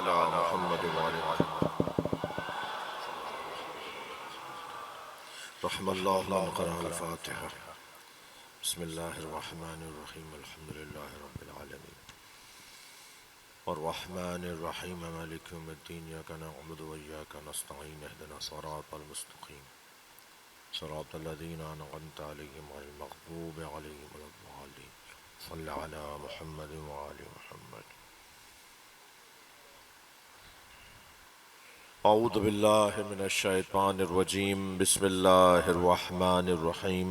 علی محمد وعلی محمد رحم اللہ من قرأ الفاتحہ بسم اللہ الرحمن الرحیم الحمد للہ رب العالمین الرحمن الرحیم مالک یوم الدین ایاک نعبد و ایاک نستعین اہدنا الصراط المستقیم صراط الذین انعمت علیہم غیر المغضوب علیہم ولا الضالین صلی علی محمد وعلی محمد اعوذ باللہ من الشیطان الرجیم بسم اللہ الرحمن الرحیم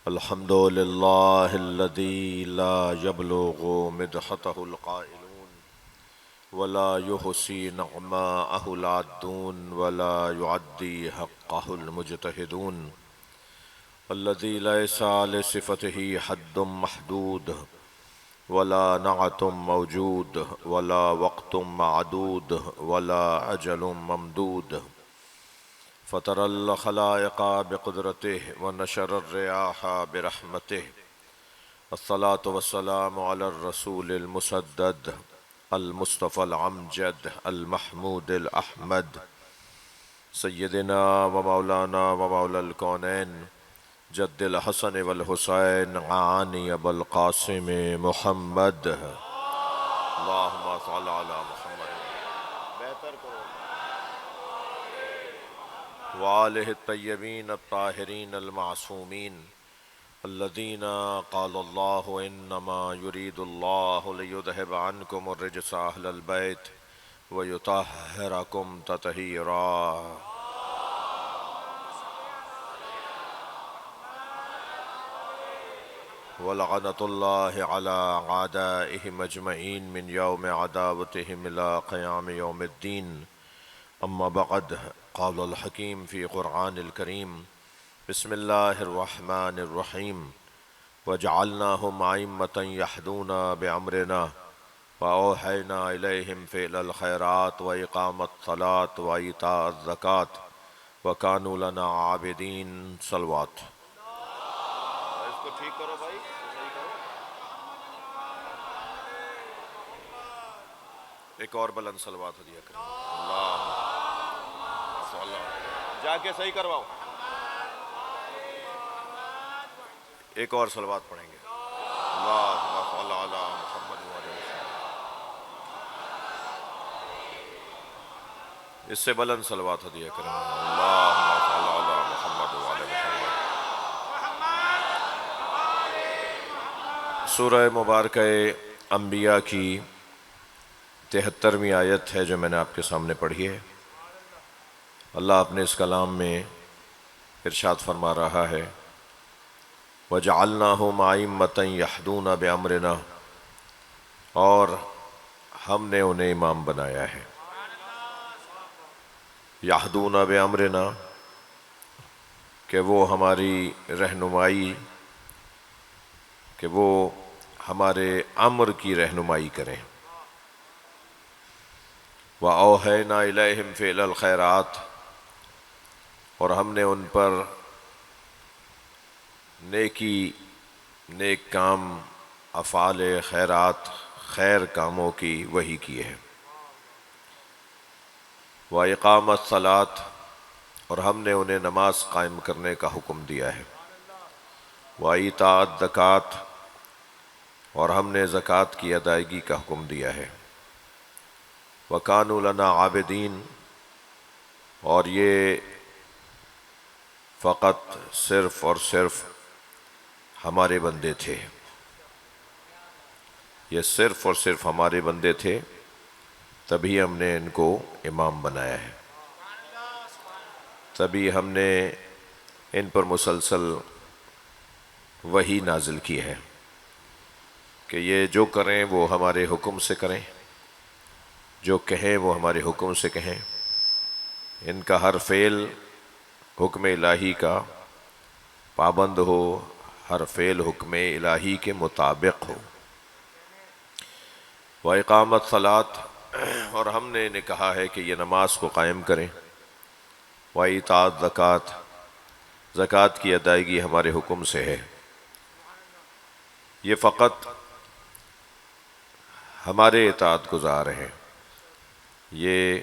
الحمد للہ الذی لا یبلغ مدحتہ القائلون ولا یحصی نعماءہ العادون ولا یعدی حقہ المجتہدون الذی لیس لصفتہ حد محدود ولا نعت موجود ولا وقت معدود ولا أجل ممدود فطر الخلائق بقدرته ونشر الرياح برحمته الصلاة والسلام على الرسول المسدد المصطفى العمجد المحمود الأحمد سيدنا ومولانا ومولى الكونين جد الحسن والحسین عانی ابو القاسم محمد اللہم صل علی محمد بہتر کرو وآلہ الطیبین الطاہرین المعصومین الذین قال اللہ انما یرید اللہ لیذہب عنکم الرجس اہل البیت ویطہرکم تطہیرا ولعنت اللہ علی اعدائہم اجمعین من یوم عداوتہم الى قیام یوم الدین اما بعد قال الحکیم فی قرآن الکریم بسم اللہ الرحمن الرحیم وجعلناہم ائمة یہدون بامرنا واوحینا الیہم فعل الخیرات واقام الصلاة وایتاء الزکاة وکانوا لنا عابدین صلوات اس کو ٹھیک کرو بھائی ایک اور بلند صلوات ہدیہ کریں اللہ جا کے صحیح کرواؤ ایک اور صلوات پڑھیں گے اللہم صل علی محمد وعلی اس سے بلند صلوات ہدیہ کریں اللہم صل علی محمد وعلی محمد سورہ مبارکہ انبیاء کی 73ویں آیت ہے جو میں نے آپ کے سامنے پڑھی ہے اللہ اپنے اس کلام میں ارشاد فرما رہا ہے وَجَعَلْنَاهُمْ أَئِمَّةً يَهْدُونَ بِأَمْرِنَا اور ہم نے انہیں امام بنایا ہے يَهْدُونَ بِأَمْرِنَا کہ وہ ہماری رہنمائی کہ وہ ہمارے امر کی رہنمائی کریں وَأَوْحَيْنَا إِلَيْهِمْ فِعْلَ الْخَيْرَاتِ اور ہم نے ان پر نیک کام افعال خیرات خیر کاموں کی وحی کی ہے وَإِقَامَ الصَّلَاةِ اور ہم نے انہیں نماز قائم کرنے کا حکم دیا ہے وَإِيتَاءَ الزَّكَاةِ اور ہم نے زکوٰۃ کی ادائیگی کا حکم دیا ہے وَكَانُوا لَنَا عَابِدِينَ اور یہ فقط صرف اور صرف ہمارے بندے تھے یہ صرف اور صرف ہمارے بندے تھے تبھی ہم نے ان کو امام بنایا ہے تبھی ہم نے ان پر مسلسل وحی نازل کی ہے کہ یہ جو کریں وہ ہمارے حکم سے کریں جو کہیں وہ ہمارے حکم سے کہیں ان کا ہر فعل حکم الہی کا پابند ہو ہر فعل حکم الہی کے مطابق ہو وَإِقَامَ الصَّلَاةِ اور ہم نے انہیں کہا ہے کہ یہ نماز کو قائم کریں وَإِيتَاءَ الزَّكَاةِ زکوٰۃ کی ادائیگی ہمارے حکم سے ہے یہ فقط ہمارے اطاعت گزار ہیں یہ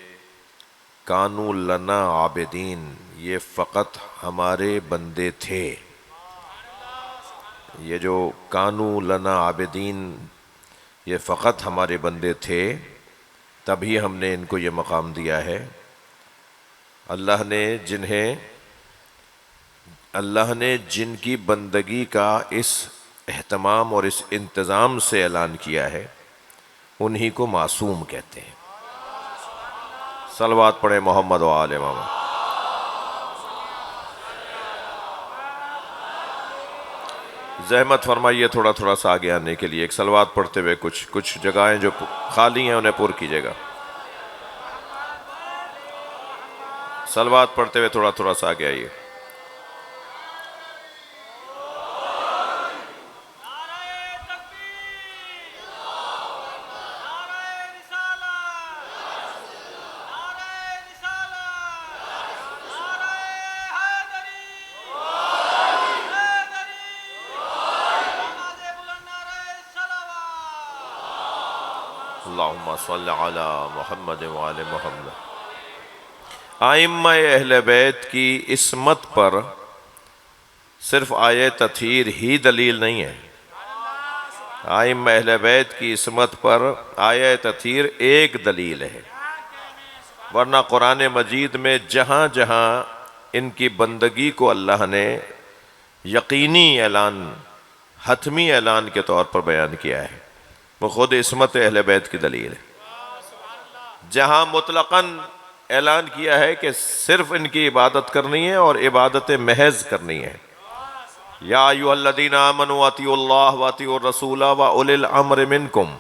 کانو لنا عابدین، یہ فقط ہمارے بندے تھے. یہ جو کانو لنا عابدین، یہ فقط ہمارے بندے تھے، تبھی ہم نے ان کو یہ مقام دیا ہے. اللہ نے جن کی بندگی کا اس اہتمام اور اس انتظام سے اعلان کیا ہے، انہی کو معصوم کہتے ہیں. صلوات پڑھیں محمد و آل محمد. زحمت فرمائیے تھوڑا تھوڑا سا آگے آنے کے لیے، ایک صلوات پڑھتے ہوئے کچھ جگہیں جو خالی ہیں انہیں پر کیجیے گا. صلوات پڑھتے ہوئے تھوڑا تھوڑا سا آگے آئیے. اللہم صلی علی محمد وآل محمد. ائمہ اہل بیت کی عصمت پر صرف آیہ تطہیر ہی دلیل نہیں ہے. ائمہ اہل بیت کی عصمت پر آیہ تطہیر ایک دلیل ہے، ورنہ قرآن مجید میں جہاں جہاں ان کی بندگی کو اللہ نے یقینی اعلان، حتمی اعلان کے طور پر بیان کیا ہے، وہ خود عصمت اہل بیت کی دلیل ہے. جہاں مطلقاً اعلان کیا ہے کہ صرف ان کی عبادت کرنی ہے اور عبادت محض کرنی ہے. یا ایھا الذین آمنوا اطیعوا اللہ واطیعوا الرسول واولی الامر منکم،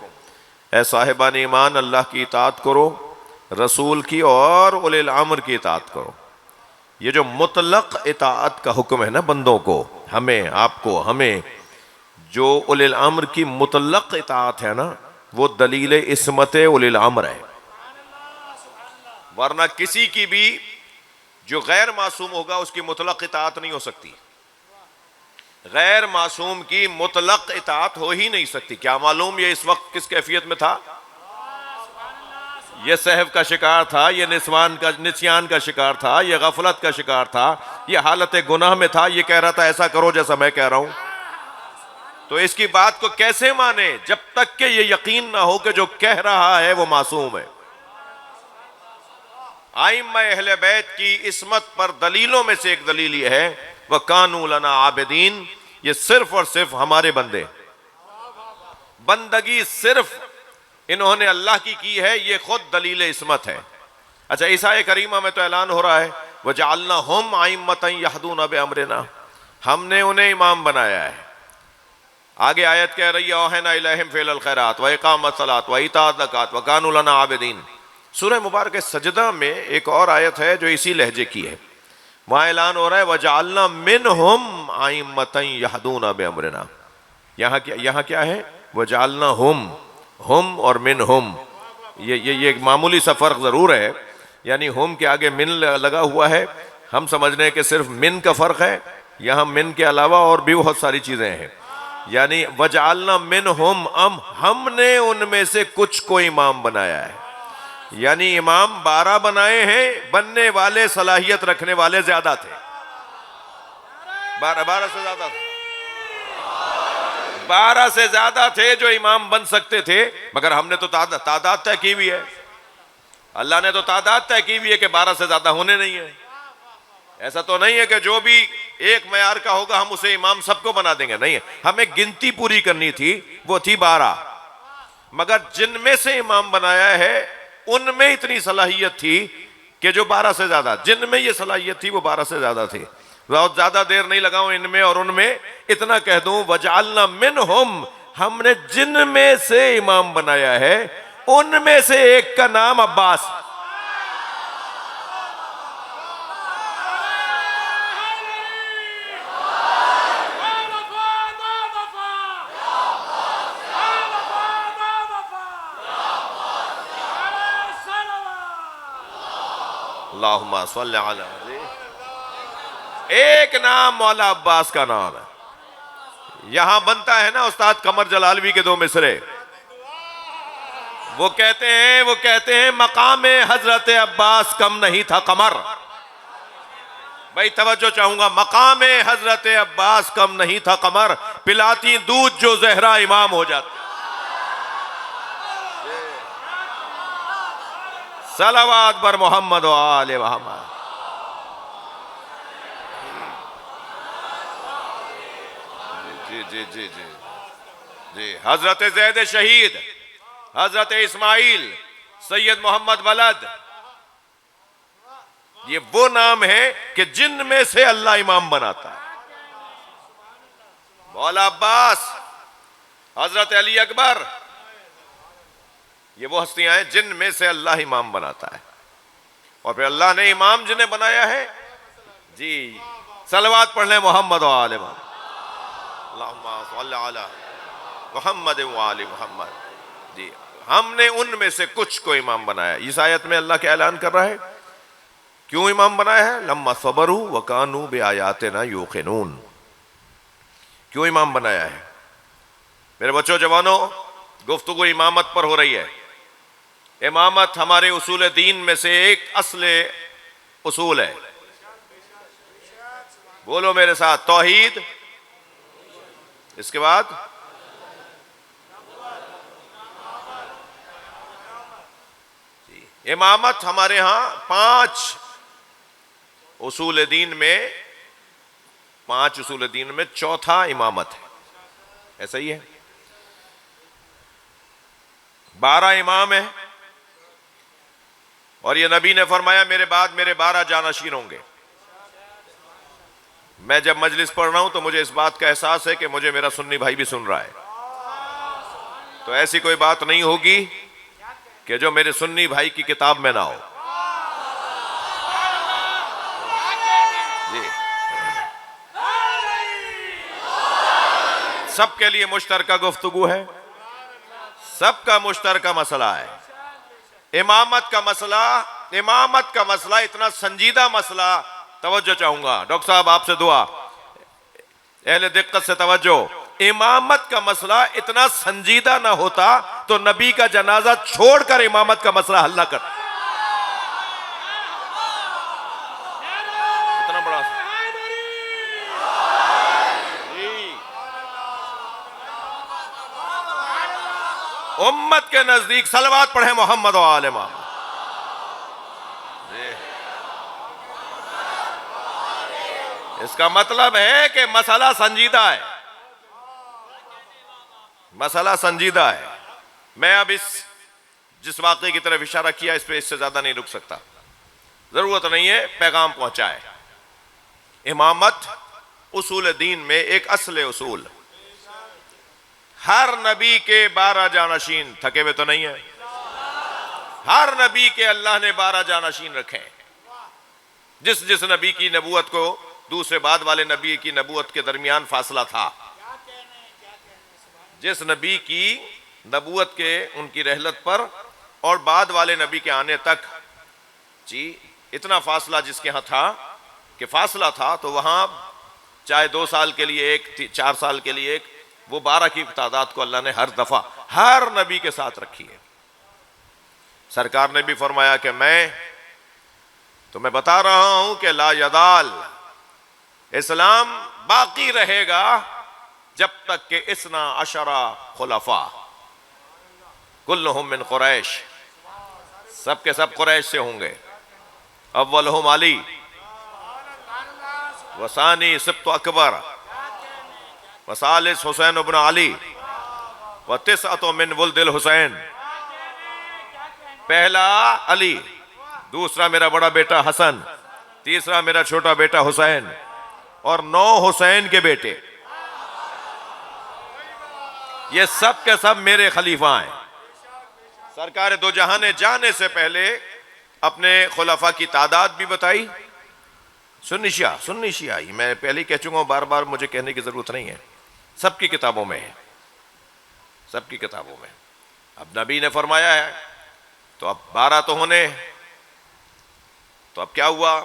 اے صاحبان ایمان اللہ کی اطاعت کرو، رسول کی اور اولی الامر کی اطاعت کرو. یہ جو مطلق اطاعت کا حکم ہے نا بندوں کو، ہمیں، آپ کو، ہمیں، جو اولی الامر کی مطلق اطاعت ہے نا، وہ دلیل عصمت اولی الامر ہے. ورنہ کسی کی بھی جو غیر معصوم ہوگا اس کی مطلق اطاعت نہیں ہو سکتی. غیر معصوم کی مطلق اطاعت ہو ہی نہیں سکتی. کیا معلوم یہ اس وقت کس کیفیت میں تھا؟ یہ سہو کا شکار تھا، یہ نسیان کا شکار تھا، یہ غفلت کا شکار تھا، یہ حالت گناہ میں تھا، یہ کہہ رہا تھا ایسا کرو جیسا میں کہہ رہا ہوں. تو اس کی بات کو کیسے مانے جب تک کہ یہ یقین نہ ہو کہ جو کہہ رہا ہے وہ معصوم ہے. ائمہ اہل بیت کی عصمت پر دلیلوں میں سے ایک دلیل یہ ہے وَكَانُوا لَنَا عَابِدِينَ، یہ صرف اور صرف ہمارے بندے، بندگی صرف انہوں نے اللہ کی ہے، یہ خود دلیل عصمت ہے. اچھا عیسیٰ کریمہ میں تو اعلان ہو رہا ہے وَجَعَلْنَاهُمْ أَئِمَّةً يَهْدُونَ بِأَمْرِنَا، ہم نے انہیں امام بنایا ہے. آگے آیت کہہ رہی ہے اوحینا الیہم فعل الخیرات وإقام الصلاۃ وإیتاء الزکوٰۃ وکانوا لنا عابدین. سورہ مبارکہ سجدہ میں ایک اور آیت ہے جو اسی لہجے کی ہے، وہاں اعلان ہو رہا ہے وجعلنا منہم ائمۃ یہدون بامرنا. یہاں کیا ہے؟ وجعلنا ہم اور منہم. یہ ایک معمولی سا فرق ضرور ہے، یعنی ہم کے آگے من لگا ہوا ہے، ہم سمجھ رہے ہیں کہ صرف من کا فرق ہے، یہاں من کے علاوہ اور بھی بہت ساری چیزیں ہیں. یعنی وجعلنا منہم، ہم نے ان میں سے کچھ کو امام بنایا ہے. یعنی امام 12 بنائے ہیں، بننے والے صلاحیت رکھنے والے زیادہ تھے، 12 سے زیادہ تھے، 12 سے زیادہ تھے جو امام بن سکتے تھے. مگر ہم نے تو تعداد طے کی ہوئی ہے، اللہ نے تو تعداد طے کی ہوئی ہے کہ 12 سے زیادہ ہونے نہیں ہے. ایسا تو نہیں ہے کہ جو بھی ایک معیار کا ہوگا ہم اسے امام سب کو بنا دیں گے، نہیں ہے. ہمیں گنتی پوری کرنی تھی، وہ تھی 12. مگر جن میں سے امام بنایا ہے ان میں اتنی صلاحیت تھی کہ جو 12 سے زیادہ، جن میں یہ صلاحیت تھی وہ 12 سے زیادہ تھی. بہت زیادہ دیر نہیں لگاؤں ان میں اور ان میں، اتنا کہہ دوں وجعلنا منہم، ہم نے جن میں سے امام بنایا ہے ان میں سے ایک کا نام عباس. اللہم صلی علی محمد. ایک نام مولا عباس کا نام ہے. یہاں بنتا ہے نا استاد قمر جلالوی کے 2 مصرے، وہ کہتے ہیں مقام حضرت عباس کم نہیں تھا قمر. بھائی توجہ چاہوں گا, مقام حضرت عباس کم نہیں تھا قمر, پلاتی دودھ جو زہرا امام ہو جاتی. صلوات بر محمد و آل محمد. جی جی جی جی جی. حضرت زید شہید, حضرت اسماعیل, سید محمد ولد, یہ وہ نام ہے کہ جن میں سے اللہ امام بناتا ہے. مولا عباس, حضرت علی اکبر, یہ وہ ہستیاں ہیں جن میں سے اللہ امام بناتا ہے. اور پھر اللہ نے امام جنہیں بنایا ہے, جی صلوات پڑھ لیں محمد و آل محمد. اللہم صلی علی محمد و آل محمد. جی ہم نے ان میں سے کچھ کو امام بنایا. اس آیت میں اللہ کا اعلان کر رہا ہے کیوں امام بنایا ہے, لما صبروا وکانوا بآیاتنا یوقنون. کیوں امام بنایا ہے؟ میرے بچوں جوانوں, گفتگو امامت پر ہو رہی ہے. امامت ہمارے اصول دین میں سے ایک اصل اصول ہے. بولو میرے ساتھ, توحید, اس کے بعد امامت. ہمارے ہاں 5 اصول دین میں چوتھا امامت ہے. ایسا ہی ہے. 12 امام ہیں, اور یہ نبی نے فرمایا میرے بعد میرے 12 جانشین ہوں گے. میں جب مجلس پڑھ رہا ہوں تو مجھے اس بات کا احساس ہے کہ مجھے میرا سنی بھائی بھی سن رہا ہے. تو ایسی کوئی بات نہیں ہوگی کہ جو میرے سنی بھائی کی کتاب میں نہ ہو. جی سب کے لیے مشترکہ گفتگو ہے, سب کا مشترکہ مسئلہ ہے. امامت کا مسئلہ اتنا سنجیدہ مسئلہ. توجہ چاہوں گا ڈاکٹر صاحب, آپ سے دعا, اہل دقت سے توجہ. امامت کا مسئلہ اتنا سنجیدہ نہ ہوتا تو نبی کا جنازہ چھوڑ کر امامت کا مسئلہ حل نہ کرتا. اتنا بڑا امت کے نزدیک صلوات پڑھیں محمد و آل محمد. اس کا مطلب ہے کہ مسئلہ سنجیدہ ہے, مسئلہ سنجیدہ ہے. میں اب جس واقعے کی طرف اشارہ کیا اس پہ اس سے زیادہ نہیں رک سکتا, ضرورت نہیں ہے, پیغام پہنچائے. امامت اصول دین میں ایک اصل اصول. ہر نبی کے 12 جانشین, تھکے ہوئے تو نہیں ہے, ہر نبی کے اللہ نے 12 جانشین رکھے. جس نبی کی نبوت کو دوسرے بعد والے نبی کی نبوت کے درمیان فاصلہ تھا, جس نبی کی نبوت کے ان کی رحلت پر اور بعد والے نبی کے آنے تک, جی اتنا فاصلہ جس کے ہاں تھا کہ فاصلہ تھا, تو وہاں چاہے 2 سال کے لیے ایک, 4 سال کے لیے ایک, وہ 12 کی تعداد کو اللہ نے ہر دفعہ ہر نبی کے ساتھ رکھی ہے. سرکار نے بھی فرمایا کہ میں تمہیں بتا رہا ہوں کہ لا یزال, اسلام باقی رہے گا جب تک کہ 12 خلفاء کلہم من قریش, سب کے سب قریش سے ہوں گے. اولہم علی وثانی سبط اکبر وثالث حسین ابن علی وتسعۃ من ولد الحسین. پہلا علی, دوسرا میرا بڑا بیٹا حسن, تیسرا میرا چھوٹا بیٹا حسین, اور 9 حسین کے بیٹے. یہ سب کے سب میرے خلیفہ ہیں. سرکار دو جہاں نے جانے سے پہلے اپنے خلفاء کی تعداد بھی بتائی. سنی شیعہ, میں پہلے ہی کہہ چکا ہوں, بار بار مجھے کہنے کی ضرورت نہیں ہے, سب کی کتابوں میں ہے, سب کی کتابوں میں. اب نبی نے فرمایا ہے تو اب 12 تو ہونے, تو اب کیا ہوا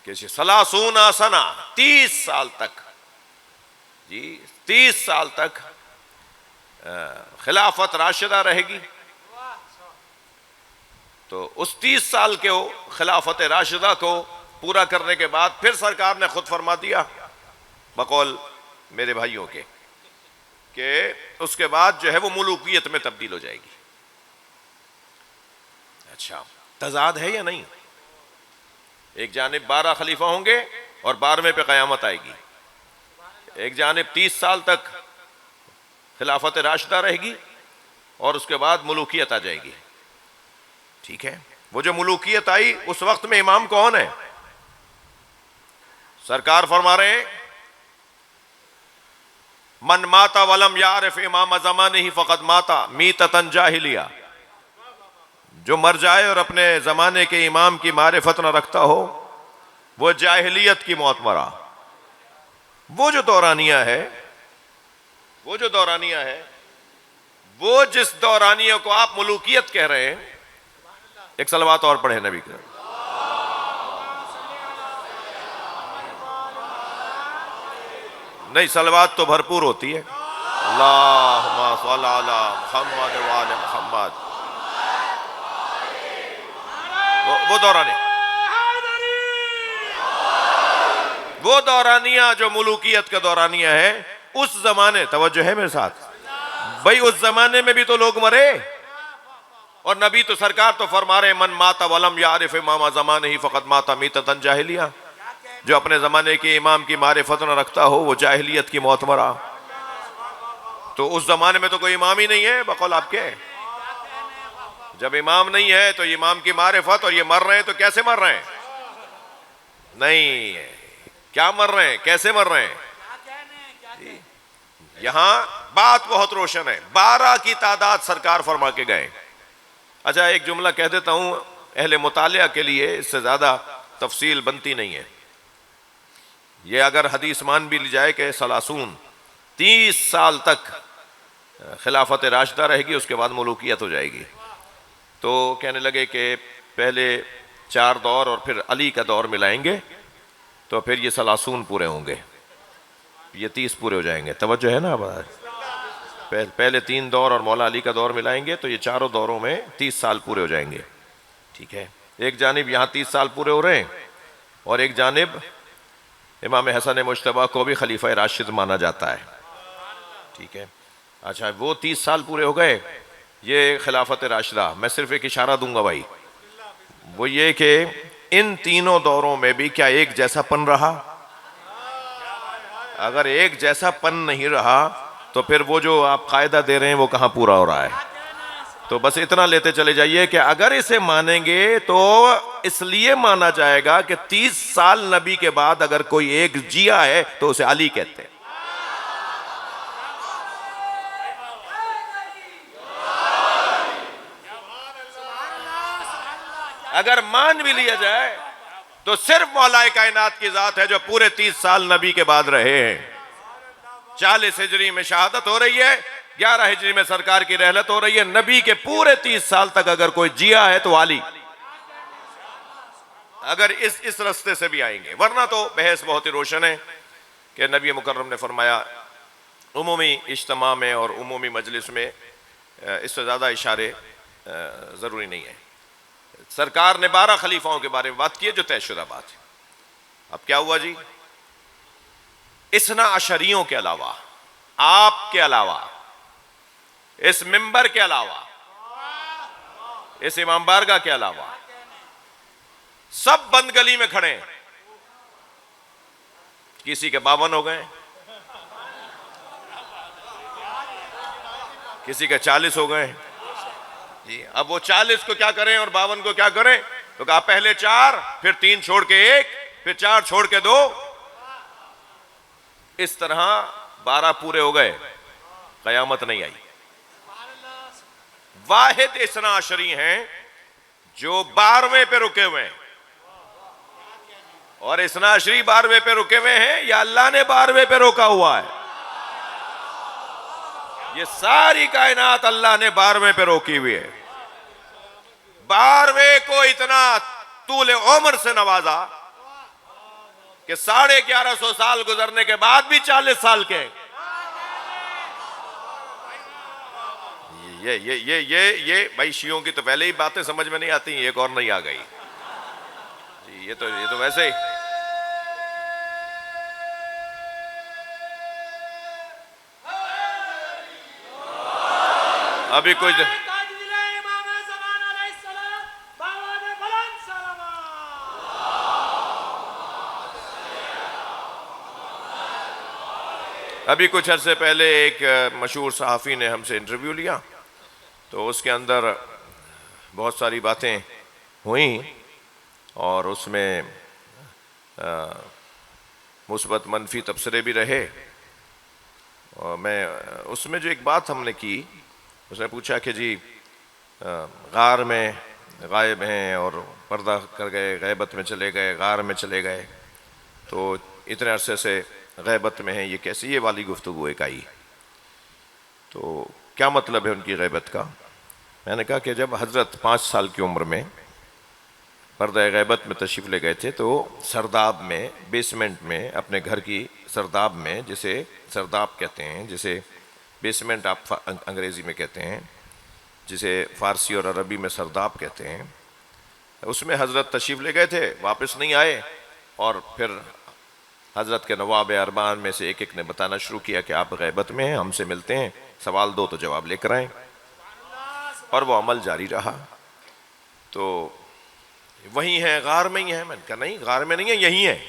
کہ 30 سنہ 30 سال تک, جی 30 سال تک خلافت راشدہ رہے گی، تو اس 30 سال کے خلافت راشدہ کو پورا کرنے کے بعد پھر سرکار نے خود فرما دیا بقول میرے بھائیوں کے کہ اس کے بعد جو ہے وہ ملوکیت میں تبدیل ہو جائے گی۔ اچھا، تضاد ہے یا نہیں؟ ایک جانب 12 خلیفہ ہوں گے اور 12ویں پہ قیامت آئے گی، ایک جانب 30 سال تک خلافت راشدہ رہے گی اور اس کے بعد ملوکیت آ جائے گی۔ ٹھیک ہے، وہ جو ملوکیت آئی اس وقت میں امام کون ہے؟ سرکار فرما رہے ہیں من ماتا ولم یعرف امام زمانہ فقد ماتا میتۃ جاہلیہ، جو مر جائے اور اپنے زمانے کے امام کی معرفت نہ رکھتا ہو وہ جاہلیت کی موت مرا۔ وہ جو دورانیہ ہے وہ جس دورانیہ کو آپ ملوکیت کہہ رہے ہیں، ایک صلوات اور پڑھے نبی کے۔ نہیں، صلوات تو بھرپور ہوتی ہے، اللہم صل علی محمد وآل محمد۔ وہ دورانیہ جو ملوکیت کا دورانیہ ہے، اس زمانے، توجہ ہے میرے ساتھ بھائی، اس زمانے میں بھی تو لوگ مرے، اور نبی تو سرکار تو فرما رہے من مات ولم یعرف امام زمانہ فقد مات میتۃ جاہلیہ، جو اپنے زمانے کے امام کی معرفت نہ رکھتا ہو وہ جاہلیت کی موت مرا۔ تو اس زمانے میں تو کوئی امام ہی نہیں ہے بقول آپ کے۔ جب امام نہیں ہے تو امام کی معرفت، اور یہ مر رہے ہیں تو کیسے مر رہے ہیں؟ نہیں، کیا مر رہے ہیں، کیسے مر رہے ہیں؟ یہاں بات بہت روشن ہے، 12 کی تعداد سرکار فرما کے گئے۔ اچھا، ایک جملہ کہہ دیتا ہوں اہل مطالعہ کے لیے، اس سے زیادہ تفصیل بنتی نہیں ہے۔ یہ اگر حدیث مان بھی لی جائے کہ سلاسون 30 سال تک خلافت راشدہ رہے گی، اس کے بعد ملوکیت ہو جائے گی، تو کہنے لگے کہ پہلے 4 دور اور پھر علی کا دور ملائیں گے تو پھر یہ سلاسون پورے ہوں گے، یہ 30 پورے ہو جائیں گے۔ توجہ ہے نا؟ پہلے 3 دور اور مولا علی کا دور ملائیں گے تو یہ چاروں دوروں میں 30 سال پورے ہو جائیں گے۔ ٹھیک ہے، ایک جانب یہاں 30 سال پورے ہو رہے ہیں، اور ایک جانب امام حسن مجتبیٰ کو بھی خلیفہ راشد مانا جاتا ہے۔ ٹھیک ہے، اچھا، وہ 30 سال پورے ہو گئے، یہ خلافت راشدہ۔ میں صرف ایک اشارہ دوں گا بھائی، وہ یہ کہ ان تینوں دوروں میں بھی کیا ایک جیسا پن رہا؟ اگر ایک جیسا پن نہیں رہا تو پھر وہ جو آپ قاعدہ دے رہے ہیں وہ کہاں پورا ہو رہا ہے؟ تو بس اتنا لیتے چلے جائیے کہ اگر اسے مانیں گے تو اس لیے مانا جائے گا کہ 30 سال نبی کے بعد اگر کوئی ایک جیا ہے تو اسے علی کہتے ہیں۔ اگر مان بھی لیا جائے تو صرف مولا کائنات کی ذات ہے جو پورے 30 سال نبی کے بعد رہے ہیں۔ 40 ہجری میں شہادت ہو رہی ہے، 11 ہجری میں سرکار کی رحلت ہو رہی ہے، نبی کے پورے 30 سال تک اگر کوئی جیا ہے تو علی، اگر اس رستے سے بھی آئیں گے، ورنہ تو بحث بہت ہی روشن ہے کہ نبی مکرم نے فرمایا عمومی اجتماع میں اور عمومی مجلس میں اس سے زیادہ اشارے ضروری نہیں ہے۔ سرکار نے 12 خلیفاؤں کے بارے میں بات کی ہے جو طے شدہ بات ہے۔ اب کیا ہوا جی؟ اثنا عشریوں کے علاوہ، آپ کے علاوہ، اس ممبر کے علاوہ، اس امام بارگاہ کے علاوہ سب بند گلی میں کھڑے ہیں۔ کسی کے 52 ہو گئے، کسی کے 40 ہو گئے جی۔ اب وہ 40 کو کیا کریں اور 52 کو کیا کریں؟ تو کہا پہلے 4، پھر 3 چھوڑ کے 1، پھر 4 چھوڑ کے 2، اس طرح 12 پورے ہو گئے، قیامت نہیں آئی۔ واحد اثنا عشری ہیں جو 12ویں پہ رکے ہوئے ہیں، اور اثنا عشری 12ویں پہ رکے ہوئے ہیں یا اللہ نے 12ویں پہ روکا ہوا ہے؟ یہ ساری کائنات اللہ نے 12ویں پہ روکی ہوئی ہے۔ 12ویں کو اتنا طول عمر سے نوازا کہ 1150 سال گزرنے کے بعد بھی 40 سال کے، یہ بھائی شیعوں کی تو پہلے ہی باتیں سمجھ میں نہیں آتی، ایک اور نہیں آ گئی جی، یہ تو ویسے ہی ابھی کچھ عرصے پہلے ایک مشہور صحافی نے ہم سے انٹرویو لیا، تو اس کے اندر بہت ساری باتیں ہوئیں اور اس میں مثبت منفی تبصرے بھی رہے، اور اس میں جو ایک بات ہم نے کی، اس نے پوچھا کہ جی غار میں غائب ہیں اور پردہ کر گئے، غیبت میں چلے گئے، غار میں چلے گئے، تو اتنے عرصے سے غیبت میں ہیں، یہ کیسے؟ یہ والی گفتگو ایک آئی، تو کیا مطلب ہے ان کی غیبت کا؟ میں نے کہا کہ جب حضرت 5 سال کی عمر میں پردہ غیبت میں تشریف لے گئے تھے، تو سرداب میں، بیسمنٹ میں، اپنے گھر کی سرداب میں، جسے سرداب کہتے ہیں، جسے بیسمنٹ آپ انگریزی میں کہتے ہیں، جسے فارسی اور عربی میں سرداب کہتے ہیں، اس میں حضرت تشریف لے گئے تھے، واپس نہیں آئے، اور پھر حضرت کے نواب اربان میں سے ایک نے بتانا شروع کیا کہ آپ غیبت میں ہیں، ہم سے ملتے ہیں، سوال دو تو جواب لے کر آئیں، اور وہ عمل جاری رہا۔ تو وہی ہیں، غار میں ہی ہیں؟ میں نے کہا نہیں، غار میں نہیں ہیں، یہی ہیں،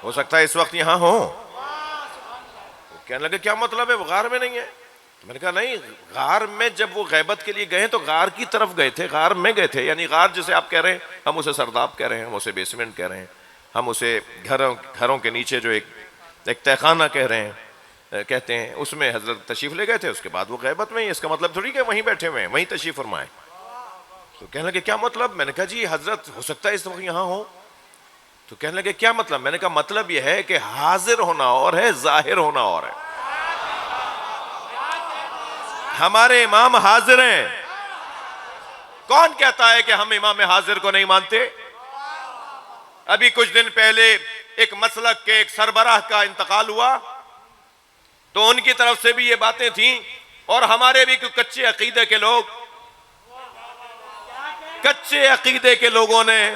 ہو سکتا ہے اس وقت یہاں ہوں۔ کہنے لگے کیا مطلب ہے، وہ غار میں نہیں ہے؟ میں نے کہا نہیں، غار میں جب وہ غیبت کے لیے گئے تو غار کی طرف گئے تھے، غار میں گئے تھے، یعنی غار جسے آپ کہہ رہے ہیں، ہم اسے سرداب کہہ رہے ہیں، ہم اسے بیسمنٹ کہہ رہے ہیں، ہم اسے گھروں کے نیچے جو ایک تہخانہ کہتے ہیں، اس میں حضرت تشریف لے گئے تھے، اس کے بعد وہ غیبت میں ہی، اس کا مطلب تھوڑی کہ وہیں بیٹھے ہوئے ہیں، وہیں تشریف فرمائے۔ تو کہنے لگے کیا مطلب؟ میں نے کہا جی حضرت ہو سکتا ہے اس وقت یہاں ہو۔ تو کہنے لگے کیا مطلب؟ میں نے کہا مطلب یہ ہے کہ حاضر ہونا اور ہے، ظاہر ہونا اور ہے۔ ہمارے امام حاضر ہیں، کون کہتا ہے کہ ہم امام حاضر کو نہیں مانتے؟ ابھی کچھ دن پہلے ایک مسلک کے ایک سربراہ کا انتقال ہوا، تو ان کی طرف سے بھی یہ باتیں تھیں، اور ہمارے بھی کچے عقیدے کے لوگوں نے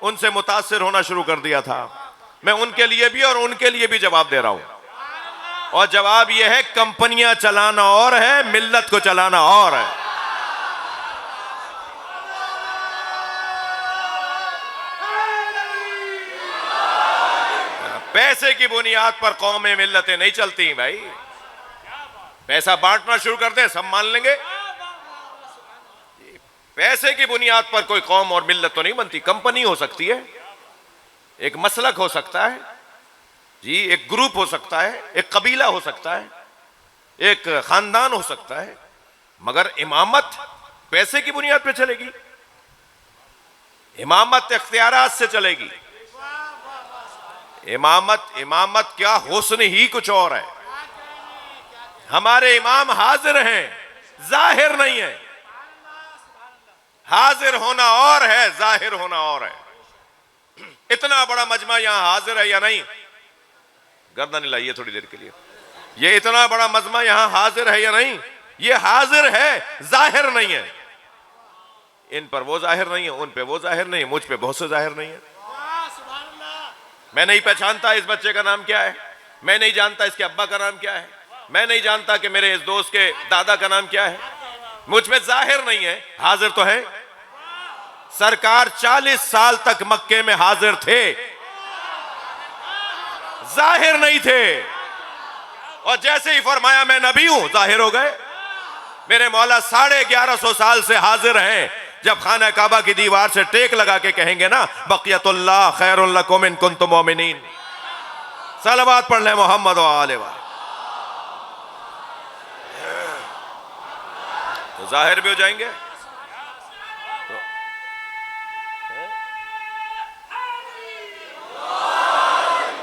ان سے متاثر ہونا شروع کر دیا تھا۔ میں ان کے لیے بھی اور ان کے لیے بھی جواب دے رہا ہوں، اور جواب یہ ہے، کمپنیاں چلانا اور ہے، ملت کو چلانا اور ہے۔ پیسے کی بنیاد پر قومیں، ملتیں نہیں چلتی بھائی، پیسہ بانٹنا شروع کر دیں سب مان لیں گے۔ پیسے کی بنیاد پر کوئی قوم اور ملت تو نہیں بنتی، کمپنی ہو سکتی ہے، ایک مسلک ہو سکتا ہے جی، ایک گروپ ہو سکتا ہے، ایک قبیلہ ہو سکتا ہے، ایک خاندان ہو سکتا ہے، مگر امامت پیسے کی بنیاد پہ چلے گی؟ امامت اختیارات سے چلے گی؟ امامت کیا حسن ہی کچھ اور ہے۔ ہمارے امام حاضر ہیں، ظاہر نہیں ہے۔ حاضر ہونا اور ہے، ظاہر ہونا اور ہے۔ اتنا بڑا مجمع یہاں حاضر ہے یا نہیں؟ گردن ہلائیے تھوڑی دیر کے لیے۔ یہ اتنا بڑا مجمع یہاں حاضر ہے یا نہیں؟ یہ حاضر ہے، ظاہر نہیں ہے۔ ان پر وہ ظاہر نہیں ہے، ان پہ وہ ظاہر نہیں ہے، مجھ پہ بہت سے ظاہر نہیں ہے۔ میں نہیں پہچانتا اس بچے کا نام کیا ہے، میں نہیں جانتا اس کے ابا کا نام کیا ہے، میں نہیں جانتا کہ میرے اس دوست کے دادا کا نام کیا ہے، مجھ پہ ظاہر نہیں ہے، حاضر تو ہے۔ سرکار 40 سال تک مکے میں حاضر تھے، ظاہر نہیں تھے، اور جیسے ہی فرمایا میں نبی ہوں، ظاہر ہو گئے۔ میرے مولا 1150 سال سے حاضر ہیں، جب خانہ کعبہ کی دیوار سے ٹیک لگا کے کہیں گے نا، بقیت اللہ خیر لکم ان کنتم مومنین، صلوات پڑھ لیں محمد و آلہ وآلہ، تو ظاہر بھی ہو جائیں گے۔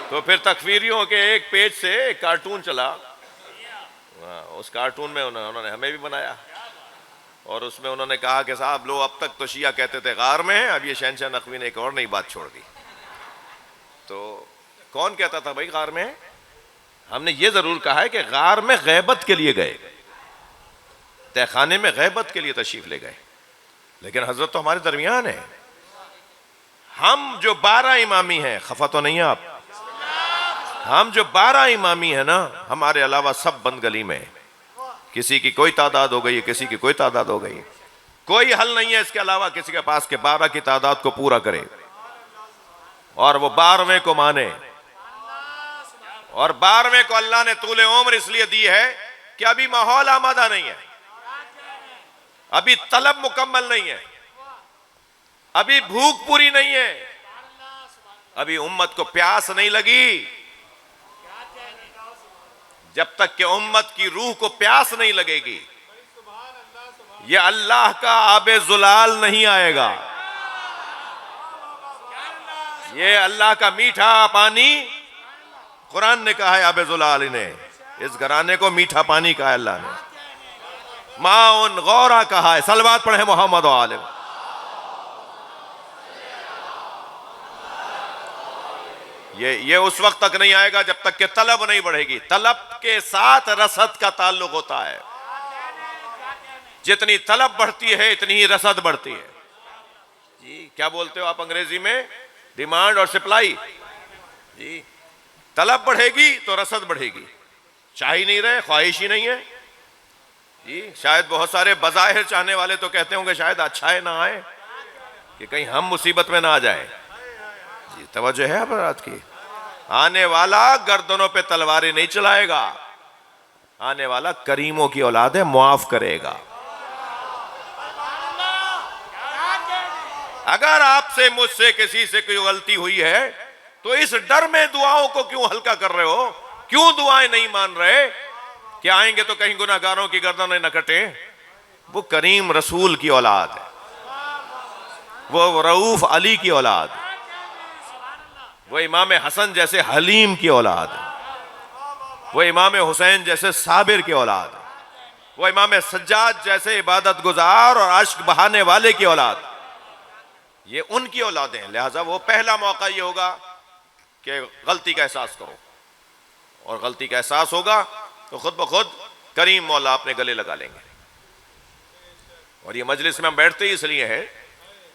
تو پھر تکفیریوں کے ایک پیج سے ایک کارٹون چلا، اس کارٹون میں انہوں نے ہمیں بھی بنایا، اور اس میں انہوں نے کہا کہ صاحب لو، اب تک تو شیعہ کہتے تھے غار میں ہیں، اب یہ شہنشاہ نقوی نے ایک اور نئی بات چھوڑ دی۔ تو کون کہتا تھا بھائی غار میں ہیں؟ ہم نے یہ ضرور کہا ہے کہ غار میں غیبت کے لیے گئے، تہ خانے میں غیبت کے لیے تشریف لے گئے، لیکن حضرت تو ہمارے درمیان ہے. ہم جو 12 امامی ہیں، خفا تو نہیں ہیں آپ؟ ہم جو 12 امامی ہیں نا، ہمارے علاوہ سب بند گلی میں ہیں. کسی کی کوئی تعداد ہو گئی ہے، کسی کی کوئی تعداد ہو گئی ہے. کوئی حل نہیں ہے اس کے علاوہ کسی کے پاس کہ 12 کی تعداد کو پورا کرے اور وہ 12ویں کو مانے. اور 12ویں کو اللہ نے طول عمر اس لیے دی ہے کہ ابھی ماحول آمادہ نہیں ہے، ابھی طلب مکمل نہیں ہے، ابھی بھوک پوری نہیں ہے، ابھی امت کو پیاس نہیں لگی. جب تک کہ امت کی روح کو پیاس نہیں لگے گی، یہ اللہ کا آب زلال نہیں آئے گا. یہ اللہ کا میٹھا پانی، قرآن نے کہا ہے آب زلال نے، اس گھرانے کو میٹھا پانی کہا ہے اللہ نے. ماؤن غورا کہا ہے. صلوات پڑھیں محمد و آلہ. یہ اس وقت تک نہیں آئے گا جب تک کہ طلب نہیں بڑھے گی. طلب کے ساتھ رسد کا تعلق ہوتا ہے. جتنی طلب بڑھتی ہے اتنی ہی رسد بڑھتی ہے. جی کیا بولتے ہو آپ انگریزی میں؟ ڈیمانڈ اور سپلائی. جی طلب بڑھے گی تو رسد بڑھے گی. چاہ ہی نہیں رہے، خواہش ہی نہیں ہے. جی شاید بہت سارے بظاہر چاہنے والے تو کہتے ہوں گے شاید اچھا ہے نہ آئے کہ کہیں ہم مصیبت میں نہ آ جائیں. جی توجہ ہے حضرات کی. آنے والا گردنوں پہ تلواریں نہیں چلائے گا، آنے والا کریموں کی اولاد ہے، معاف کرے گا. اگر آپ سے مجھ سے کسی سے کوئی غلطی ہوئی ہے تو اس ڈر میں دعاؤں کو کیوں ہلکا کر رہے ہو؟ کیوں دعائیں نہیں مان رہے کہ آئیں گے تو کہیں گناہگاروں کی گردنیں نہ کٹیں؟ وہ کریم رسول کی اولاد ہے، وہ رؤوف علی کی اولاد ہے، وہ امام حسن جیسے حلیم کی اولاد ہے، وہ امام حسین جیسے صابر کی اولاد ہے، وہ امام سجاد جیسے عبادت گزار اور عشق بہانے والے کی اولاد. یہ ان کی اولادیں ہیں. لہٰذا وہ پہلا موقع یہ ہوگا کہ غلطی کا احساس کرو، اور غلطی کا احساس ہوگا تو خود بخود کریم مولا اپنے گلے لگا لیں گے. اور یہ مجلس میں ہم بیٹھتے ہی اس لیے ہے،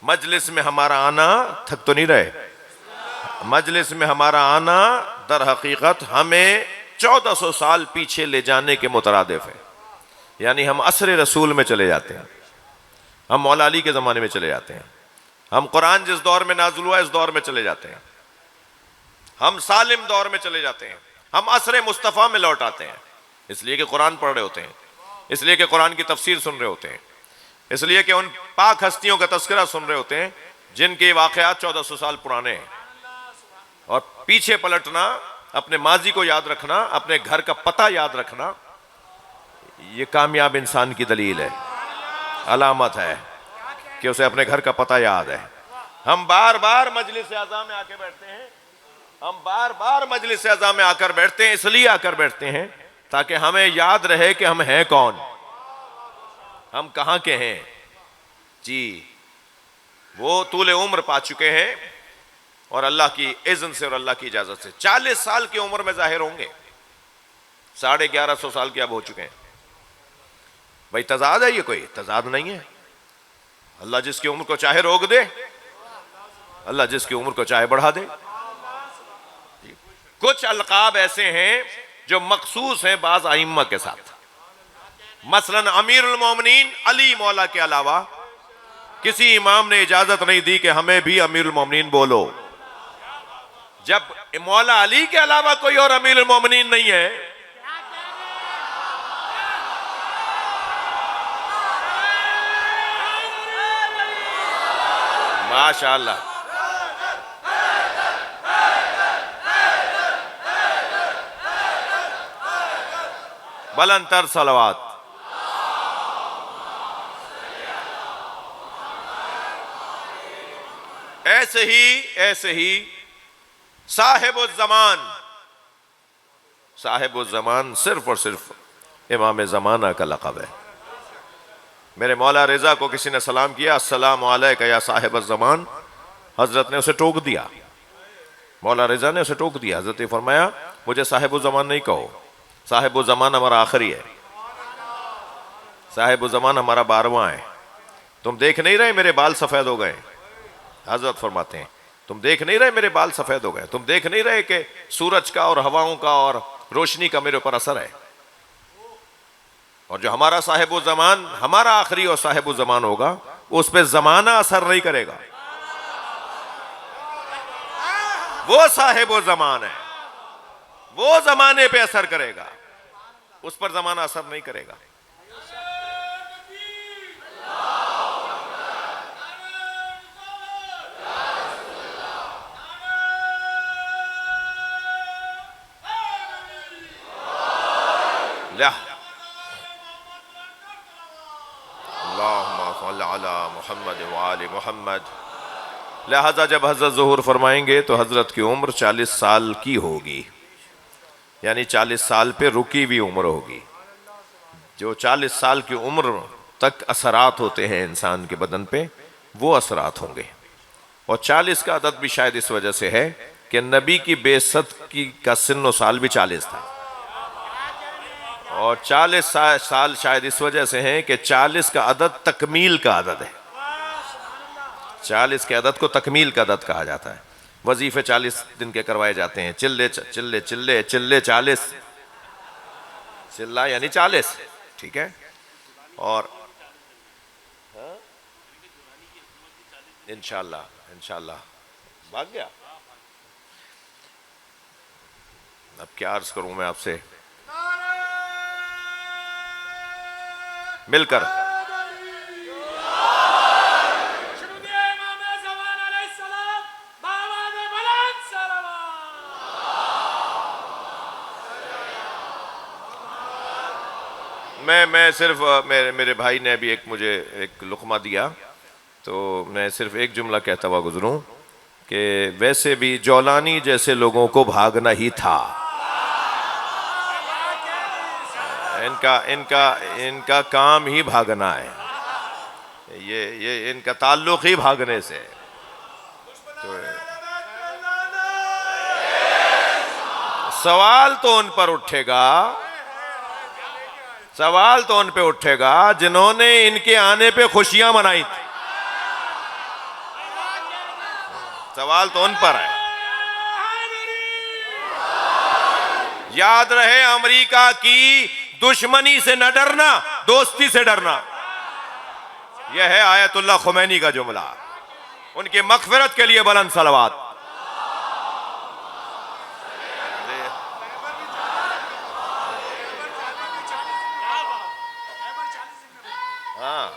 مجلس میں ہمارا آنا تھک تو نہیں رہے. مجلس میں ہمارا آنا در حقیقت ہمیں 1400 سال پیچھے لے جانے کے مترادف ہے. یعنی ہم عصر رسول میں چلے جاتے ہیں، ہم مولا علی کے زمانے میں چلے جاتے ہیں، ہم قرآن جس دور میں نازل ہوا اس دور میں چلے جاتے ہیں، ہم سالم دور میں چلے جاتے ہیں، ہم عصر مصطفیٰ میں لوٹ آتے ہیں. اس لیے کہ قرآن پڑھ رہے ہوتے ہیں، اس لیے کہ قرآن کی تفسیر سن رہے ہوتے ہیں، اس لیے کہ ان پاک ہستیوں کا تذکرہ سن رہے ہوتے ہیں جن کے واقعات 1400 سال پرانے ہیں. اور پیچھے پلٹنا، اپنے ماضی کو یاد رکھنا، اپنے گھر کا پتہ یاد رکھنا، یہ کامیاب انسان کی دلیل ہے، علامت ہے کہ اسے اپنے گھر کا پتہ یاد ہے. ہم بار بار مجلس اعظم میں آ کے بیٹھتے ہیں، ہم بار بار مجلس اعظم میں آ کر بیٹھتے ہیں، اس لیے آ کر بیٹھتے ہیں تاکہ ہمیں یاد رہے کہ ہم ہیں کون، ہم کہاں کے ہیں. جی وہ طول عمر پا چکے ہیں اور اللہ کی اذن سے اور اللہ کی اجازت سے 40 سال کی عمر میں ظاہر ہوں گے. 1150 سال کے اب ہو چکے ہیں. بھائی تضاد ہے؟ یہ کوئی تضاد نہیں ہے. اللہ جس کی عمر کو چاہے روک دے، اللہ جس کی عمر کو چاہے بڑھا دے. کچھ القاب ایسے ہیں جو مخصوص ہیں بعض ائمہ کے ساتھ. مثلا امیر المومنین علی مولا کے علاوہ کسی امام نے اجازت نہیں دی کہ ہمیں بھی امیر المومنین بولو. جب مولا علی کے علاوہ کوئی اور امیر المومنین نہیں ہے، ماشاءاللہ، بلند تر صلوات. ایسے ہی صاحب الزمان صرف اور صرف امام زمانہ کا لقب ہے. میرے مولا رضا کو کسی نے سلام کیا، السلام علیکہ یا صاحب الزمان، حضرت نے اسے ٹوک دیا، مولا رضا نے اسے ٹوک دیا. حضرت نے فرمایا مجھے صاحب الزمان نہیں کہو، صاحب الزمان ہمارا آخری ہے. صاحب الزمان ہمارا 12واں ہے. تم دیکھ نہیں رہے میرے بال سفید ہو گئے؟ حضرت فرماتے ہیں تم دیکھ نہیں رہے میرے بال سفید ہو گئے؟ تم دیکھ نہیں رہے کہ سورج کا اور ہواؤں کا اور روشنی کا میرے اوپر اثر ہے؟ اور جو ہمارا صاحب الزمان، ہمارا آخری اور صاحب الزمان ہوگا، اس پہ زمانہ اثر نہیں کرے گا. وہ صاحب الزمان ہے، وہ زمانے پہ اثر کرے گا، اس پر زمانہ اثر نہیں کرے گا. اللہم صل علی محمد وآل محمد. لہذا جب حضرت ظہور فرمائیں گے تو حضرت کی عمر 40 سال کی ہوگی، یعنی 40 سال پہ رکی ہوئی عمر ہوگی. جو 40 سال کی عمر تک اثرات ہوتے ہیں انسان کے بدن پہ، وہ اثرات ہوں گے. اور 40 کا عدد بھی شاید اس وجہ سے ہے کہ نبی کی بعثت کا سن و سال بھی 40 تھا. اور 40 سال شاید اس وجہ سے ہیں کہ 40 کا عدد تکمیل کا عدد ہے. 40 کے عدد کو تکمیل کا عدد کہا جاتا ہے. وظیفے 40 دن کے کروائے جاتے ہیں. چلے چلے چلے چلے 40، چلہ یعنی 40، ٹھیک ہے. اور انشاءاللہ بھاگ گیا. اب کیا عرض کروں میں آپ سے مل کر. میں صرف میرے بھائی نے ابھی مجھے ایک لقمہ دیا، تو میں صرف ایک جملہ کہتا ہوا گزروں کہ ویسے بھی جولانی جیسے لوگوں کو بھاگنا ہی تھا. ان کا کام ہی بھاگنا ہے، یہ ان کا تعلق ہی بھاگنے سے. سوال تو ان پر اٹھے گا، سوال تو ان پہ اٹھے گا جنہوں نے ان کے آنے پہ خوشیاں منائی تھی. سوال تو ان پر ہے. یاد رہے امریکہ کی دشمنی سے نہ ڈرنا، دوستی سے ڈرنا. یہ ہے آیت اللہ خمینی کا جملہ. ان کی مغفرت کے لیے بلند صلوات. ہاں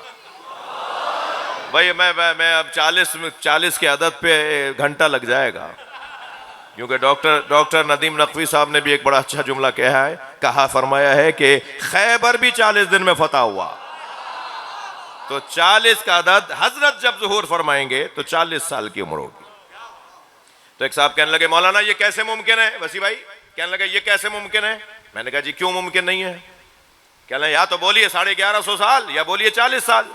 بھائی میں اب 40 کے عدد پہ گھنٹہ لگ جائے گا، کیونکہ ڈاکٹر ندیم نقوی صاحب نے بھی ایک بڑا اچھا جملہ کہا فرمایا ہے کہ خیبر بھی 40 دن میں فتح ہوا. تو 40 کا عدد حضرت جب ظہور فرمائیں گے تو 40 سال کی عمر ہوگی. تو ایک صاحب کہنے لگے مولانا یہ کیسے ممکن ہے؟ وسیع بھائی کہنے لگے یہ کیسے ممکن ہے؟ میں نے کہا جی کیوں ممکن نہیں ہے؟ کہنے لگے یا تو بولیے 1150 سال یا بولیے 40 سال.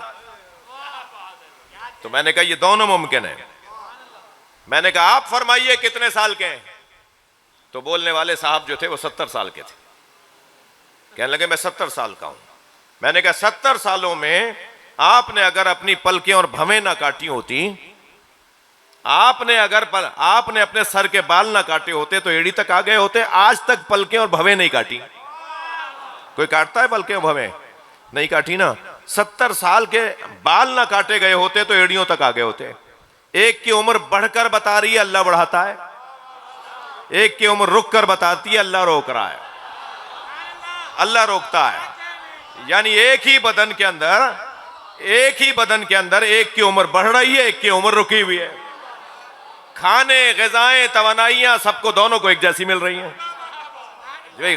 تو میں نے کہا یہ دونوں ممکن ہے. میں نے کہا آپ فرمائیے کتنے سال کے ہیں؟ تو بولنے والے صاحب جو تھے وہ 70 سال کے تھے. کہنے لگے میں 70 سال کا ہوں. میں نے کہا 70 سالوں میں آپ نے اگر اپنی پلکیں اور بھویں نہ کاٹی ہوتی، آپ نے اپنے سر کے بال نہ کاٹے ہوتے تو ایڑی تک آ گئے ہوتے. آج تک پلکیں اور بھویں نہیں کاٹی. کوئی کاٹتا ہے پلکیں اور بھویں؟ نہیں کاٹی نا. 70 سال کے بال نہ کاٹے گئے ہوتے تو ایڑیوں تک آ گئے ہوتے. ایک کی عمر بڑھ کر بتا رہی ہے اللہ بڑھاتا ہے، ایک کی عمر رک کر بتاتی ہے اللہ روک رہا ہے، اللہ روکتا ہے. یعنی ایک ہی بدن کے اندر ایک کی عمر بڑھ رہی ہے، ایک کی عمر رکی ہوئی ہے. کھانے، غذائیں، توانائیاں سب کو دونوں کو ایک جیسی مل رہی ہیں.